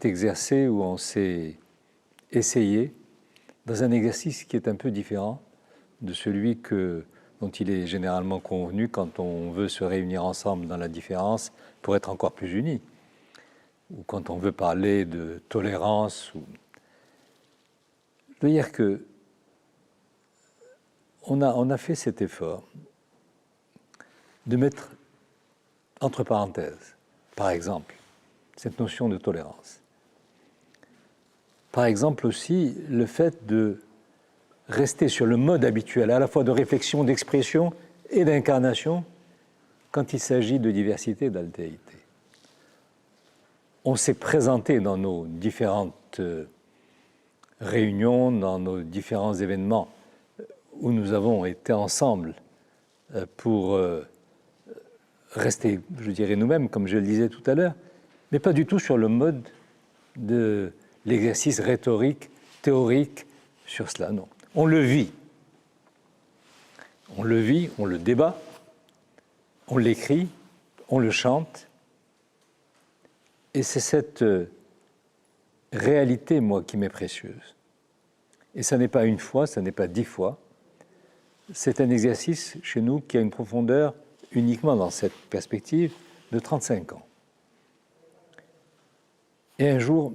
exercé ou on s'est essayé dans un exercice qui est un peu différent de celui dont il est généralement convenu quand on veut se réunir ensemble dans la différence pour être encore plus unis, ou quand on veut parler de tolérance. Je veux dire que on a fait cet effort de mettre entre parenthèses, par exemple, cette notion de tolérance. Par exemple aussi, le fait de rester sur le mode habituel, à la fois de réflexion, d'expression et d'incarnation, quand il s'agit de diversité et d'altérité. On s'est présenté dans nos différentes réunions, dans nos différents événements où nous avons été ensemble pour rester, je dirais, nous-mêmes, comme je le disais tout à l'heure, mais pas du tout sur le mode de l'exercice rhétorique, théorique sur cela, non. On le vit. On le vit, on le débat, on l'écrit, on le chante. Et c'est cette réalité, moi, qui m'est précieuse. Et ça n'est pas une fois, ça n'est pas 10 fois. C'est un exercice chez nous qui a une profondeur, uniquement dans cette perspective, de 35 ans. Et un jour,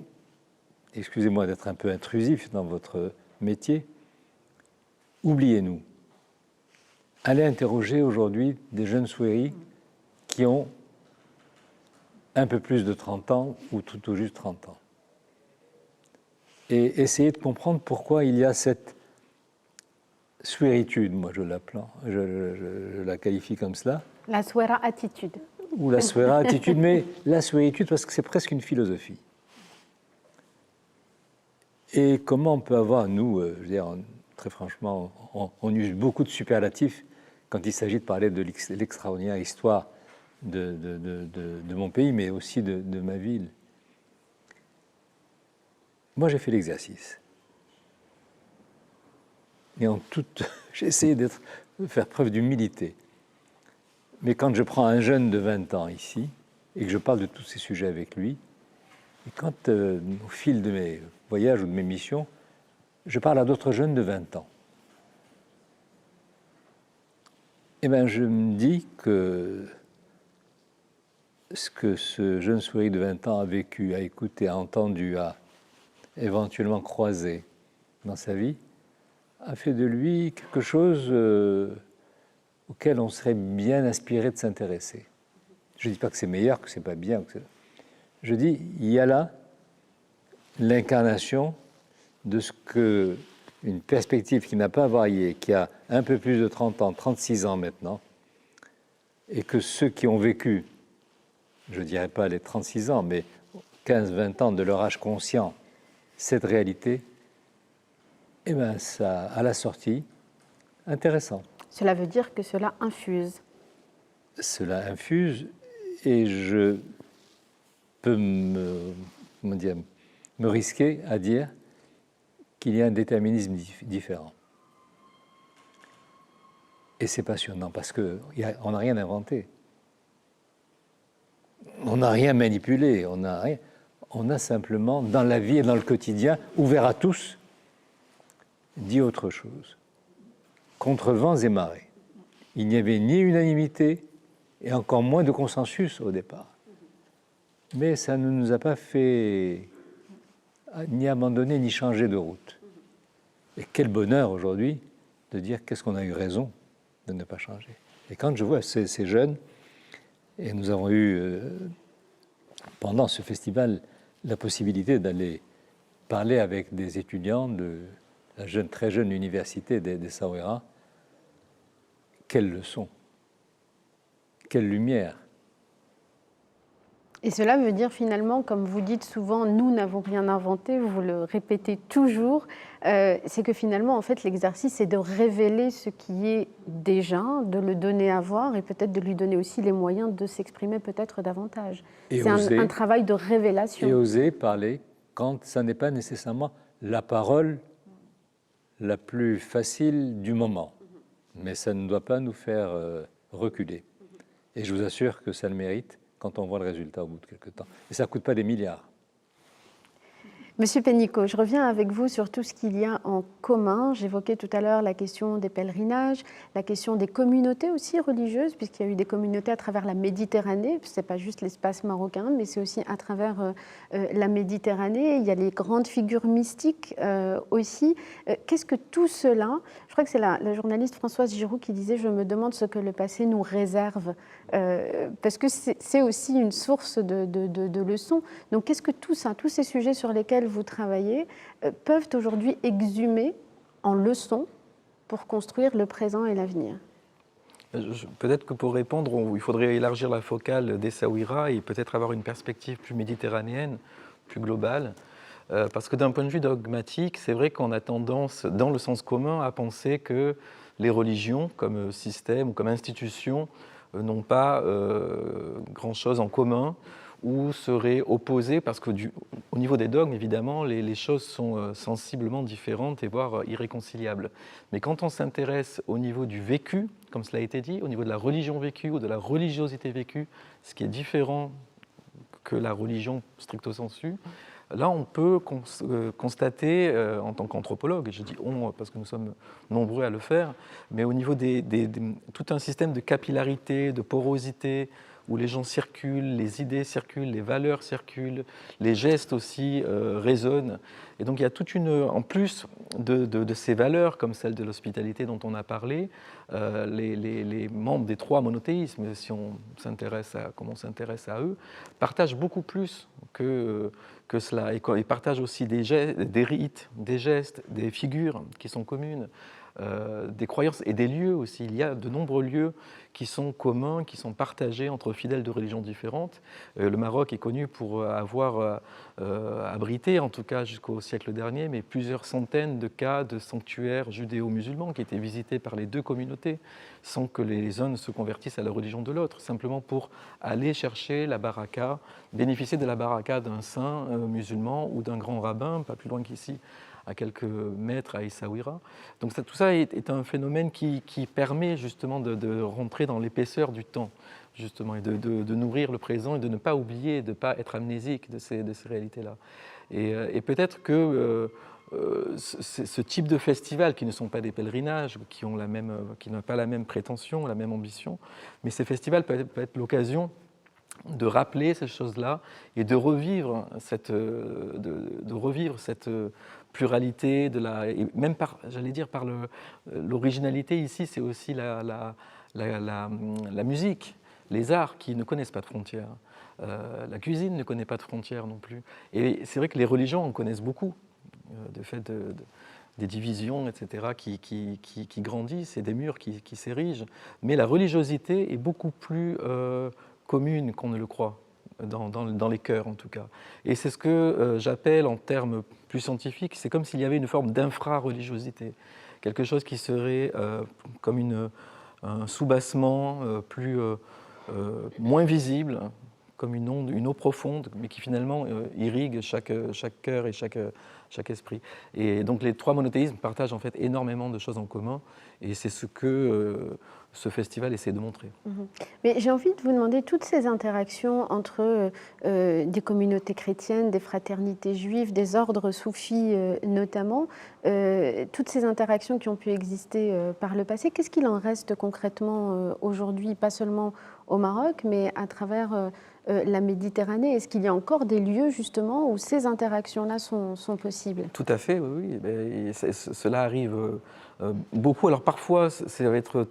excusez-moi d'être un peu intrusif dans votre métier, oubliez-nous. Allez interroger aujourd'hui des jeunes Souhéris qui ont un peu plus de 30 ans ou tout au juste 30 ans. Et essayez de comprendre pourquoi il y a cette souhéritude, moi je la qualifie comme cela. La souhéra attitude. Ou la souhéra attitude, mais la souhéritude parce que c'est presque une philosophie. Et comment on peut avoir, nous, je veux dire, très franchement, on use beaucoup de superlatifs quand il s'agit de parler de l'extraordinaire histoire de mon pays, mais aussi de ma ville. Moi, j'ai fait l'exercice. Et j'ai essayé de faire preuve d'humilité. Mais quand je prends un jeune de 20 ans ici, et que je parle de tous ces sujets avec lui, et quand, au fil de mes voyages ou de mes missions, je parle à d'autres jeunes de 20 ans, eh bien, je me dis que ce que ce jeune Souhéri de 20 ans a vécu, a écouté, a entendu, a éventuellement croisé dans sa vie, a fait de lui quelque chose auquel on serait bien inspiré de s'intéresser. Je ne dis pas que c'est meilleur, que c'est pas bien. Je dis, il y a là l'incarnation de ce que une perspective qui n'a pas varié, qui a un peu plus de 30 ans, 36 ans maintenant, et que ceux qui ont vécu, je ne dirais pas les 36 ans, mais 15-20 ans de leur âge conscient, cette réalité, eh bien, ça, à la sortie, intéressant. Cela veut dire que cela infuse. Cela infuse, et je peux me risquer à dire qu'il y a un déterminisme différent. Et c'est passionnant, parce qu'on n'a rien inventé. On n'a rien manipulé, on a simplement, dans la vie et dans le quotidien, ouvert à tous, dit autre chose. Contre vents et marées. Il n'y avait ni unanimité, et encore moins de consensus au départ. Mais ça ne nous a pas fait ni abandonner, ni changer de route. Et quel bonheur aujourd'hui de dire qu'est-ce qu'on a eu raison de ne pas changer. Et quand je vois ces jeunes, et nous avons eu, pendant ce festival, la possibilité d'aller parler avec des étudiants de la très jeune université des Essaouira, quelle leçon, quelle lumière. Et cela veut dire finalement, comme vous dites souvent, nous n'avons rien inventé, vous le répétez toujours, c'est que finalement, en fait, l'exercice, c'est de révéler ce qui est déjà, de le donner à voir et peut-être de lui donner aussi les moyens de s'exprimer peut-être davantage. C'est un travail de révélation. Et oser parler quand ça n'est pas nécessairement la parole la plus facile du moment. Mais ça ne doit pas nous faire reculer. Et je vous assure que ça le mérite quand on voit le résultat au bout de quelques temps. Et ça ne coûte pas des milliards. Monsieur Pénicaud, je reviens avec vous sur tout ce qu'il y a en commun. J'évoquais tout à l'heure la question des pèlerinages, la question des communautés aussi religieuses, puisqu'il y a eu des communautés à travers la Méditerranée. Ce n'est pas juste l'espace marocain, mais c'est aussi à travers la Méditerranée. Il y a les grandes figures mystiques aussi. Qu'est-ce que tout cela, je crois que c'est la journaliste Françoise Giroud qui disait « Je me demande ce que le passé nous réserve », parce que c'est aussi une source de leçons. Donc qu'est-ce que tout ça, tous ces sujets sur lesquels vous travaillez peuvent aujourd'hui exhumer en leçons pour construire le présent et l'avenir? Peut-être que pour répondre, il faudrait élargir la focale d'Essaouira et peut-être avoir une perspective plus méditerranéenne, plus globale. Parce que d'un point de vue dogmatique, c'est vrai qu'on a tendance, dans le sens commun, à penser que les religions, comme système ou comme institution, n'ont pas grand-chose en commun ou seraient opposées, parce qu'au niveau des dogmes, évidemment, les choses sont sensiblement différentes et voire irréconciliables. Mais quand on s'intéresse au niveau du vécu, comme cela a été dit, au niveau de la religion vécue ou de la religiosité vécue, ce qui est différent que la religion stricto sensu, là, on peut constater, en tant qu'anthropologue, je dis on parce que nous sommes nombreux à le faire, mais au niveau tout un système de capillarité, de porosité, où les gens circulent, les idées circulent, les valeurs circulent, les gestes aussi résonnent. Et donc il y a toute en plus de ces valeurs, comme celle de l'hospitalité dont on a parlé, les membres des trois monothéismes, si on s'intéresse comme on s'intéresse à eux, partagent beaucoup plus que cela. Et partagent aussi des rites, des gestes, des figures qui sont communes. Des croyances et des lieux aussi. Il y a de nombreux lieux qui sont communs, qui sont partagés entre fidèles de religions différentes. Le Maroc est connu pour avoir abrité, en tout cas jusqu'au siècle dernier, mais plusieurs centaines de cas de sanctuaires judéo-musulmans qui étaient visités par les deux communautés, sans que les uns ne se convertissent à la religion de l'autre, simplement pour aller chercher la baraka, bénéficier de la baraka d'un saint musulman ou d'un grand rabbin, pas plus loin qu'ici, à quelques mètres à Essaouira. Donc tout ça est un phénomène qui permet justement de rentrer dans l'épaisseur du temps, justement, et de nourrir le présent et de ne pas oublier, de ne pas être amnésique de ces réalités-là. Et peut-être que ce type de festivals, qui ne sont pas des pèlerinages, qui n'ont pas la même prétention, la même ambition, mais ces festivals peuvent être l'occasion de rappeler ces choses-là et de revivre cette pluralité, et même j'allais dire par l'originalité ici, c'est aussi la musique, les arts qui ne connaissent pas de frontières. La cuisine ne connaît pas de frontières non plus. Et c'est vrai que les religions en connaissent beaucoup, de fait des divisions, etc., qui grandissent et des murs qui s'érigent. Mais la religiosité est beaucoup plus commune qu'on ne le croit, dans les cœurs en tout cas. Et c'est ce que j'appelle en termes plus scientifiques, c'est comme s'il y avait une forme d'infra-religiosité, quelque chose qui serait comme un soubassement moins visible, comme une eau profonde, mais qui finalement irrigue chaque cœur et chaque esprit. Et donc les trois monothéismes partagent en fait énormément de choses en commun, et c'est ce que ce festival essaie de montrer. Mais j'ai envie de vous demander, toutes ces interactions entre des communautés chrétiennes, des fraternités juives, des ordres soufis notamment, toutes ces interactions qui ont pu exister par le passé, qu'est-ce qu'il en reste concrètement aujourd'hui, pas seulement au Maroc, mais à travers la Méditerranée? Est-ce qu'il y a encore des lieux justement où ces interactions-là sont possibles? Tout à fait, oui. Cela arrive beaucoup. Alors parfois, ça va être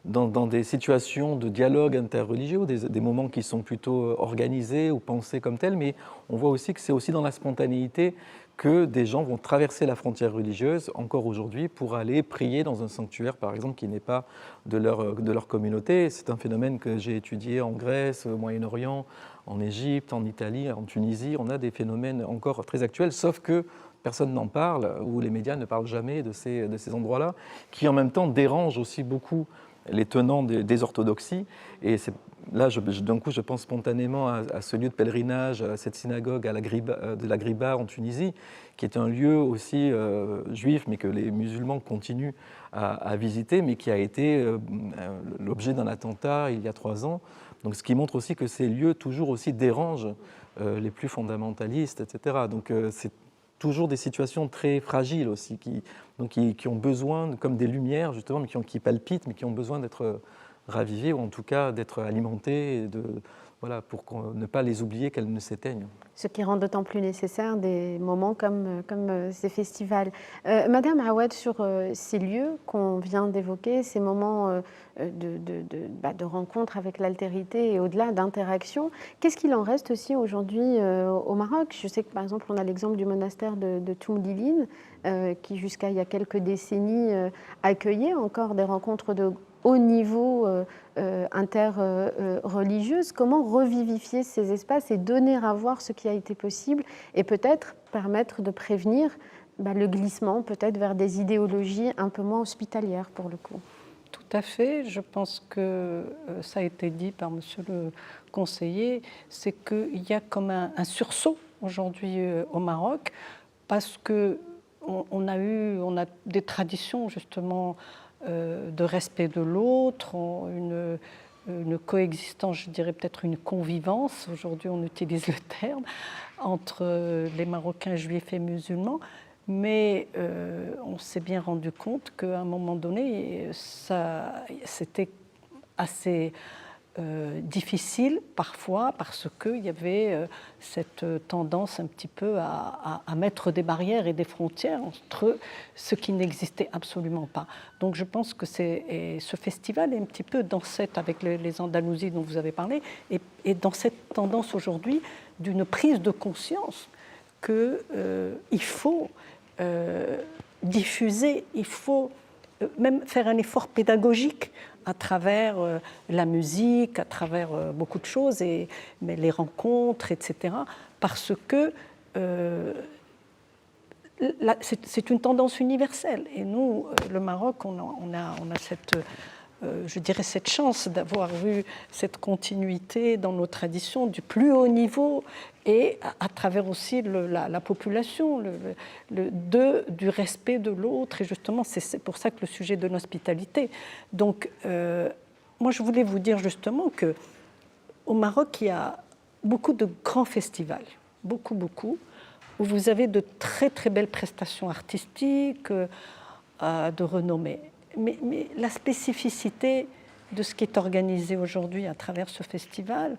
dans des situations de dialogue interreligieux, des moments qui sont plutôt organisés ou pensés comme tels, mais on voit aussi que c'est aussi dans la spontanéité que des gens vont traverser la frontière religieuse, encore aujourd'hui, pour aller prier dans un sanctuaire, par exemple, qui n'est pas de leur communauté. C'est un phénomène que j'ai étudié en Grèce, au Moyen-Orient, en Égypte, en Italie, en Tunisie. On a des phénomènes encore très actuels, sauf que personne n'en parle, ou les médias ne parlent jamais de ces endroits-là, qui en même temps dérangent aussi beaucoup les tenants des orthodoxies. Et là, d'un coup, je pense spontanément à ce lieu de pèlerinage, à cette synagogue de la Griba en Tunisie, qui est un lieu aussi juif, mais que les musulmans continuent à visiter, mais qui a été l'objet d'un attentat il y a 3 ans. Donc, ce qui montre aussi que ces lieux toujours aussi dérangent les plus fondamentalistes, etc. Donc, toujours des situations très fragiles aussi, qui ont besoin, comme des lumières justement, mais qui palpitent, mais qui ont besoin d'être ravivées, ou en tout cas d'être alimentées, voilà, pour ne pas les oublier, qu'elles ne s'éteignent. Ce qui rend d'autant plus nécessaire des moments comme ces festivals. Madame Awad, sur ces lieux qu'on vient d'évoquer, ces moments de rencontre avec l'altérité et au-delà d'interaction, qu'est-ce qu'il en reste aussi aujourd'hui au Maroc? Je sais que par exemple on a l'exemple du monastère de Toumliline qui jusqu'à il y a quelques décennies accueillait encore des rencontres de haut niveau interreligieuse. Comment revivifier ces espaces et donner à voir ce qui a été possible et peut-être permettre de prévenir le glissement peut-être vers des idéologies un peu moins hospitalières pour le coup? Tout à fait. Je pense que ça a été dit par monsieur le conseiller, c'est qu'il y a comme un sursaut aujourd'hui au Maroc parce qu'on a des traditions justement de respect de l'autre, une coexistence, je dirais peut-être une convivence, aujourd'hui on utilise le terme, entre les Marocains juifs et musulmans, mais on s'est bien rendu compte qu'à un moment donné, c'était assez difficile parfois parce qu'il y avait cette tendance un petit peu à mettre des barrières et des frontières entre ce qui n'existait absolument pas. Donc je pense que ce festival est un petit peu dans avec les Andalousies dont vous avez parlé, et dans cette tendance aujourd'hui d'une prise de conscience qu'il faut diffuser, il faut même faire un effort pédagogique à travers la musique, à travers beaucoup de choses, mais les rencontres, etc. Parce que c'est une tendance universelle. Et nous, le Maroc, on a cette, je dirais, cette chance d'avoir eu cette continuité dans nos traditions du plus haut niveau et à travers aussi la population, du respect de l'autre. Et justement, c'est pour ça que le sujet de l'hospitalité. Donc, moi, je voulais vous dire justement qu'au Maroc, il y a beaucoup de grands festivals, beaucoup, où vous avez de très, très belles prestations artistiques, de renommée. Mais la spécificité de ce qui est organisé aujourd'hui à travers ce festival,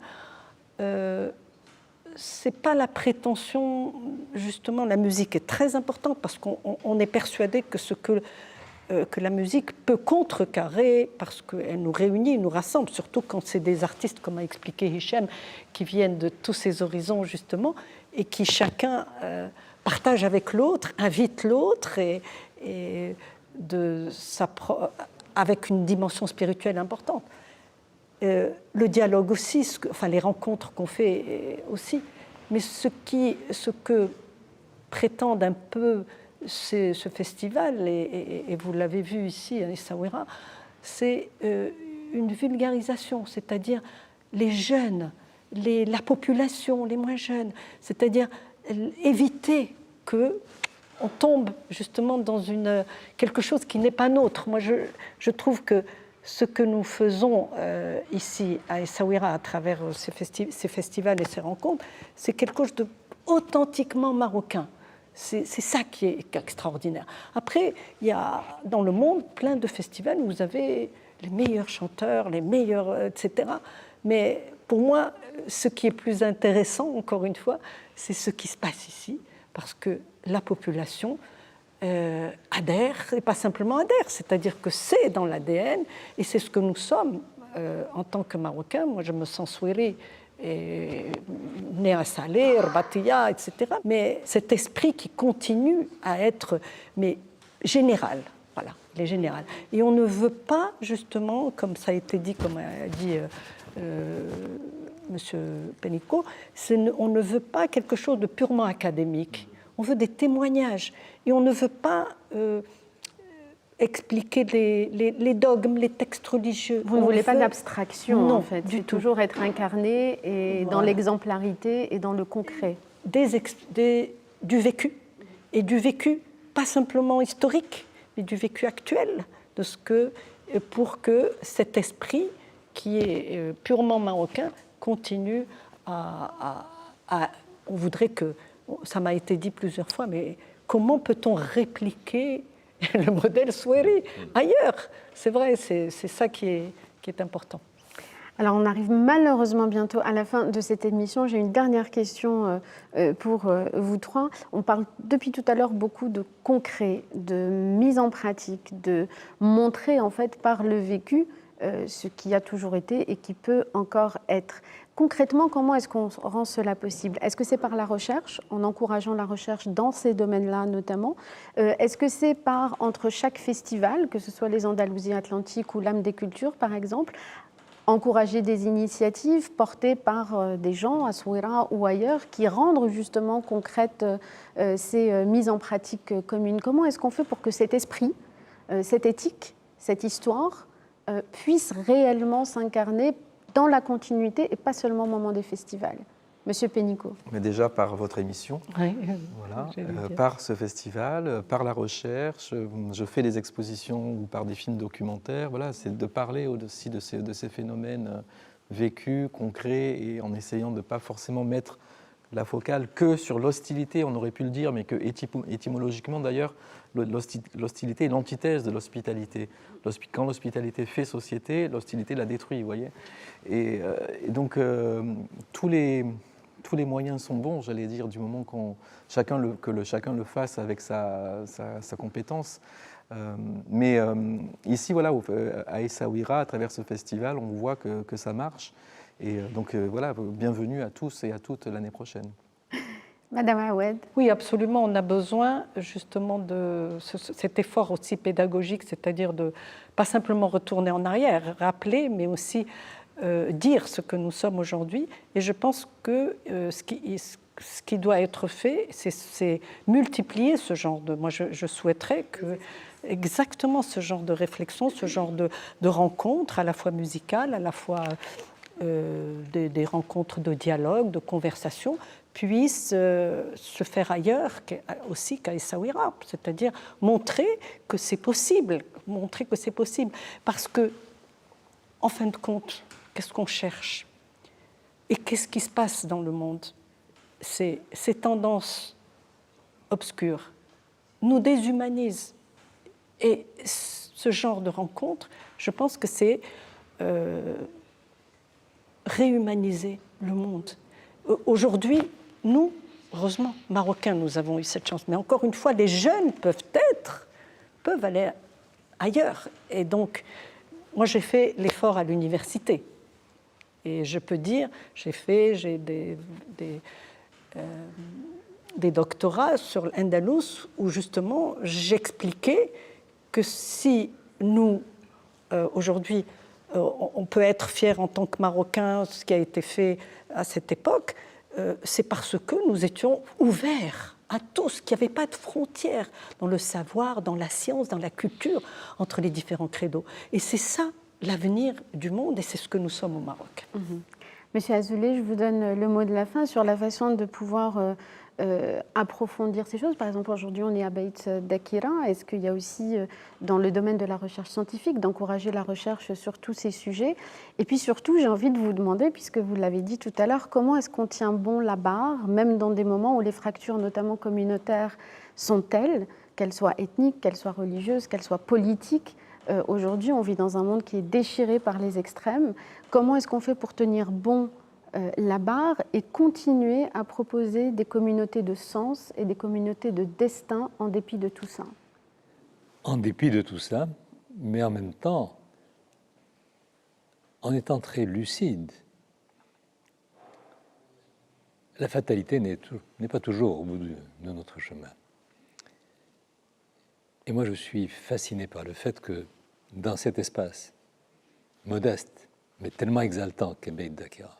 c'est pas la prétention, justement, la musique est très importante parce qu'on est persuadé que la musique peut contrecarrer parce qu'elle nous réunit, nous rassemble, surtout quand c'est des artistes, comme a expliqué Hicham, qui viennent de tous ces horizons, justement, et qui chacun partage avec l'autre, invite l'autre avec une dimension spirituelle importante. Le dialogue aussi, les rencontres qu'on fait aussi, mais ce que prétendent un peu ce festival, et vous l'avez vu ici à Essaouira, c'est une vulgarisation, c'est-à-dire les jeunes, la population, les moins jeunes, c'est-à-dire éviter qu'on tombe justement dans quelque chose qui n'est pas nôtre. Moi, je trouve que ce que nous faisons ici à Essaouira à travers ces festivals et ces rencontres, c'est quelque chose d'authentiquement marocain. C'est ça qui est extraordinaire. Après, il y a dans le monde plein de festivals où vous avez les meilleurs chanteurs, les meilleurs, etc. Mais pour moi, ce qui est plus intéressant, encore une fois, c'est ce qui se passe ici, parce que la population adhère, et pas simplement adhère, c'est-à-dire que c'est dans l'ADN, et c'est ce que nous sommes en tant que Marocains. Moi, je me sens souérée, né à Salé, Rbatia, etc. Mais cet esprit qui continue à être général, voilà, il est général. Et on ne veut pas, justement, comme ça a été dit, comme a dit Monsieur Pénicaud, on ne veut pas quelque chose de purement académique. On veut des témoignages. Et on ne veut pas expliquer les dogmes, les textes religieux. Vous ne voulez pas d'abstraction, en fait. Du tout. Toujours être incarné et dans l'exemplarité et dans le concret. Du vécu. Et du vécu, pas simplement historique, mais du vécu actuel, pour que cet esprit, qui est purement marocain, continue on voudrait que ça m'a été dit plusieurs fois, mais comment peut-on répliquer le modèle Souairi ailleurs? C'est vrai, c'est ça qui est important. Alors, on arrive malheureusement bientôt à la fin de cette émission. J'ai une dernière question pour vous trois. On parle depuis tout à l'heure beaucoup de concret, de mise en pratique, de montrer en fait par le vécu ce qui a toujours été et qui peut encore être. Concrètement, comment est-ce qu'on rend cela possible? Est-ce que c'est par la recherche, en encourageant la recherche dans ces domaines-là notamment? Est-ce que c'est par, entre chaque festival, que ce soit les Andalousies Atlantiques ou l'âme des cultures par exemple, encourager des initiatives portées par des gens à Souaira ou ailleurs qui rendent justement concrètes ces mises en pratique communes? Comment est-ce qu'on fait pour que cet esprit, cette éthique, cette histoire puisse réellement s'incarner dans la continuité et pas seulement au moment des festivals? Monsieur Pénicaud. Mais déjà par votre émission, Oui, voilà, par ce festival, par la recherche, je fais des expositions ou par des films documentaires. Voilà, c'est de parler aussi de ces phénomènes vécus, concrets, et en essayant de ne pas forcément mettre la focale que sur l'hostilité, on aurait pu le dire, mais que étymologiquement d'ailleurs, l'hostilité est l'antithèse de l'hospitalité. Quand l'hospitalité fait société, l'hostilité la détruit, vous voyez. Et donc tous les moyens sont bons, j'allais dire, du moment chacun le fasse avec sa compétence. Mais ici, voilà, à Essaouira, à travers ce festival, on voit que ça marche. Et donc voilà, bienvenue à tous et à toutes l'année prochaine. Madame Aoued. Oui, absolument. On a besoin justement de cet effort aussi pédagogique, c'est-à-dire de pas simplement retourner en arrière, rappeler, mais aussi dire ce que nous sommes aujourd'hui. Et je pense que ce qui doit être fait, c'est multiplier ce genre de... Moi, je souhaiterais que exactement ce genre de réflexion, ce genre de rencontres, à la fois musicales, à la fois des rencontres de dialogue, de conversation, puissent se faire ailleurs aussi qu'à Essaouira, c'est-à-dire montrer que c'est possible, parce que, en fin de compte, qu'est-ce qu'on cherche et qu'est-ce qui se passe dans le monde? Ces tendances obscures nous déshumanisent, et ce genre de rencontre, je pense que c'est réhumaniser le monde. Aujourd'hui, nous, heureusement, Marocains, nous avons eu cette chance, mais encore une fois, les jeunes peuvent aller ailleurs. Et donc, moi, j'ai fait l'effort à l'université. Et je peux dire, j'ai des doctorats sur l'Andalous où, justement, j'expliquais que si nous, aujourd'hui, on peut être fier en tant que Marocain de ce qui a été fait à cette époque, c'est parce que nous étions ouverts à tous, qu'il n'y avait pas de frontières dans le savoir, dans la science, dans la culture, entre les différents credos. Et c'est ça l'avenir du monde, et c'est ce que nous sommes au Maroc. Monsieur Azoulay, je vous donne le mot de la fin sur la façon de pouvoir approfondir ces choses. Par exemple, aujourd'hui, on est à Beit Dakira. Est-ce qu'il y a aussi, dans le domaine de la recherche scientifique, d'encourager la recherche sur tous ces sujets? Et puis surtout, j'ai envie de vous demander, puisque vous l'avez dit tout à l'heure, comment est-ce qu'on tient bon la barre, même dans des moments où les fractures, notamment communautaires, sont telles, qu'elles soient ethniques, qu'elles soient religieuses, qu'elles soient politiques. Aujourd'hui, on vit dans un monde qui est déchiré par les extrêmes. Comment est-ce qu'on fait pour tenir bon la barre et continuer à proposer des communautés de sens et des communautés de destin en dépit de tout ça? En dépit de tout ça, mais en même temps, en étant très lucide. La fatalité n'est pas toujours au bout de notre chemin. Et moi, je suis fasciné par le fait que dans cet espace modeste, mais tellement exaltant qu'est Beit Dakira,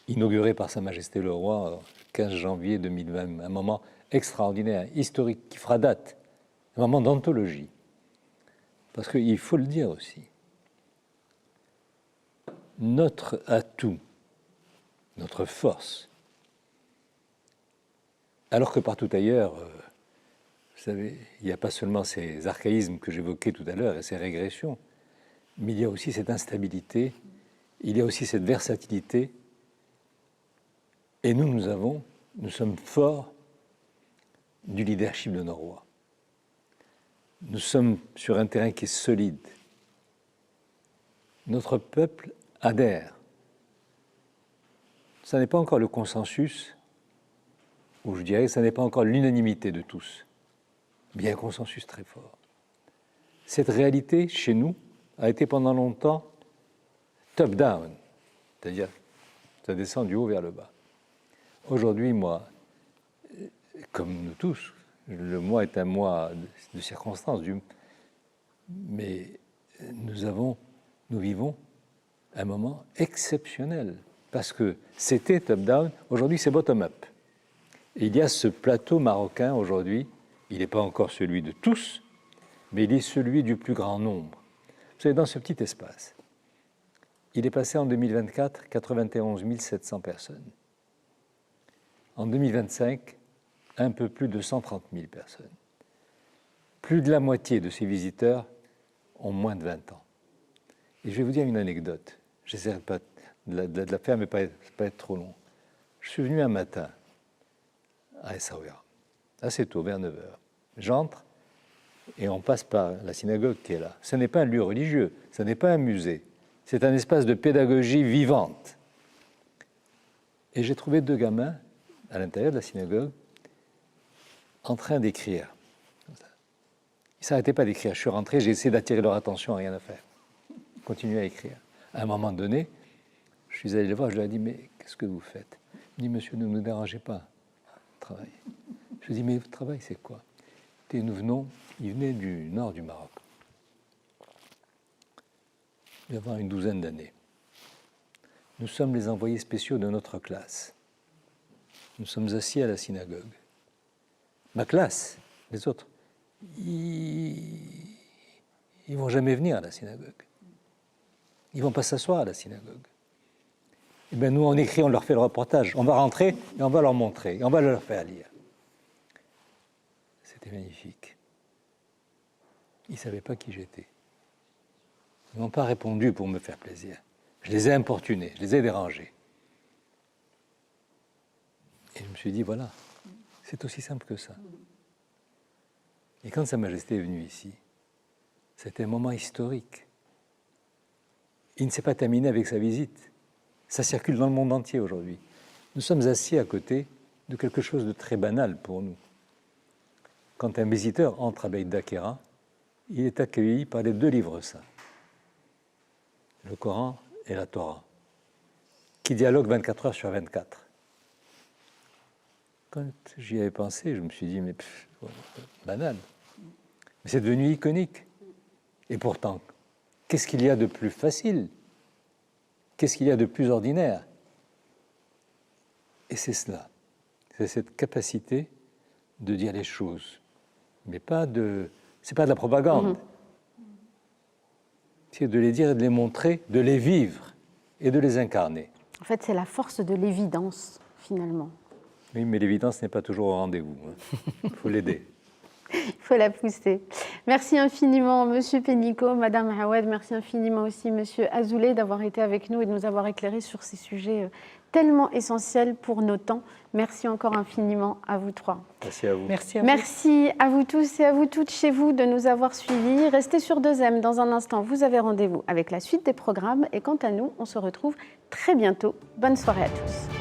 inauguré par Sa Majesté le Roi le 15 janvier 2020, un moment extraordinaire, historique, qui fera date, un moment d'anthologie. Parce qu'il faut le dire aussi, notre atout, notre force, alors que partout ailleurs, vous savez, il n'y a pas seulement ces archaïsmes que j'évoquais tout à l'heure et ces régressions, mais il y a aussi cette instabilité, il y a aussi cette versatilité. Et nous avons nous sommes forts du leadership de nos rois. Nous sommes sur un terrain qui est solide. Notre peuple adhère. Ça n'est pas encore le consensus, ou je dirais que ça n'est pas encore l'unanimité de tous, mais il y a un consensus très fort. Cette réalité, chez nous, a été pendant longtemps top-down, c'est-à-dire ça descend du haut vers le bas. Aujourd'hui, moi, comme nous tous, le mois est un mois de circonstances, mais nous vivons un moment exceptionnel, parce que c'était top-down, aujourd'hui c'est bottom-up. Et il y a ce plateau marocain aujourd'hui, il n'est pas encore celui de tous, mais il est celui du plus grand nombre. Vous savez, dans ce petit espace, il est passé en 2024 91 700 personnes. En 2025, un peu plus de 130 000 personnes. Plus de la moitié de ces visiteurs ont moins de 20 ans. Et je vais vous dire une anecdote. J'essaierai pas de la faire, mais pas être trop long. Je suis venu un matin à Essaouira, assez tôt, vers 9h. J'entre et on passe par la synagogue qui est là. Ce n'est pas un lieu religieux, ce n'est pas un musée. C'est un espace de pédagogie vivante. Et j'ai trouvé 2 gamins à l'intérieur de la synagogue en train d'écrire. Ils ne s'arrêtaient pas d'écrire. Je suis rentré, j'ai essayé d'attirer leur attention, rien à faire. Continuer à écrire. À un moment donné, je suis allé les voir, je leur ai dit, mais qu'est-ce que vous faites? Il me dit, monsieur, ne nous dérangez pas, travail. Je lui ai dit, mais votre travail, c'est quoi? Et ils venaient du nord du Maroc. Il y a une douzaine d'années. Nous sommes les envoyés spéciaux de notre classe. Nous sommes assis à la synagogue. Ma classe, les autres, ils ne vont jamais venir à la synagogue. Ils ne vont pas s'asseoir à la synagogue. Et bien nous, on écrit, on leur fait le reportage. On va rentrer et on va leur montrer. Et on va leur faire lire. C'était magnifique. Ils ne savaient pas qui j'étais. Ils n'ont pas répondu pour me faire plaisir. Je les ai importunés, je les ai dérangés. Et je me suis dit, voilà, c'est aussi simple que ça. Et quand Sa Majesté est venue ici, c'était un moment historique. Il ne s'est pas terminé avec sa visite. Ça circule dans le monde entier aujourd'hui. Nous sommes assis à côté de quelque chose de très banal pour nous. Quand un visiteur entre à Beit Dakera, il est accueilli par les 2 livres saints, le Coran et la Torah, qui dialoguent 24 heures sur 24. Quand j'y avais pensé, je me suis dit, mais banal. Mais c'est devenu iconique. Et pourtant, qu'est-ce qu'il y a de plus facile? Qu'est-ce qu'il y a de plus ordinaire? Et c'est cela. C'est cette capacité de dire les choses. Mais c'est pas de la propagande. C'est de les dire et de les montrer, de les vivre et de les incarner. En fait, c'est la force de l'évidence, finalement. Oui, mais l'évidence n'est pas toujours au rendez-vous. Il faut l'aider. Il faut la pousser. Merci infiniment, Monsieur Pénicaud, Madame Awad. Merci infiniment aussi, Monsieur Azoulay, d'avoir été avec nous et de nous avoir éclairés sur ces sujets tellement essentiels pour nos temps. Merci encore infiniment à vous 3. Merci à vous. Merci à vous. Merci à vous tous et à vous toutes chez vous de nous avoir suivis. Restez sur 2M. Dans un instant, vous avez rendez-vous avec la suite des programmes. Et quant à nous, on se retrouve très bientôt. Bonne soirée à tous.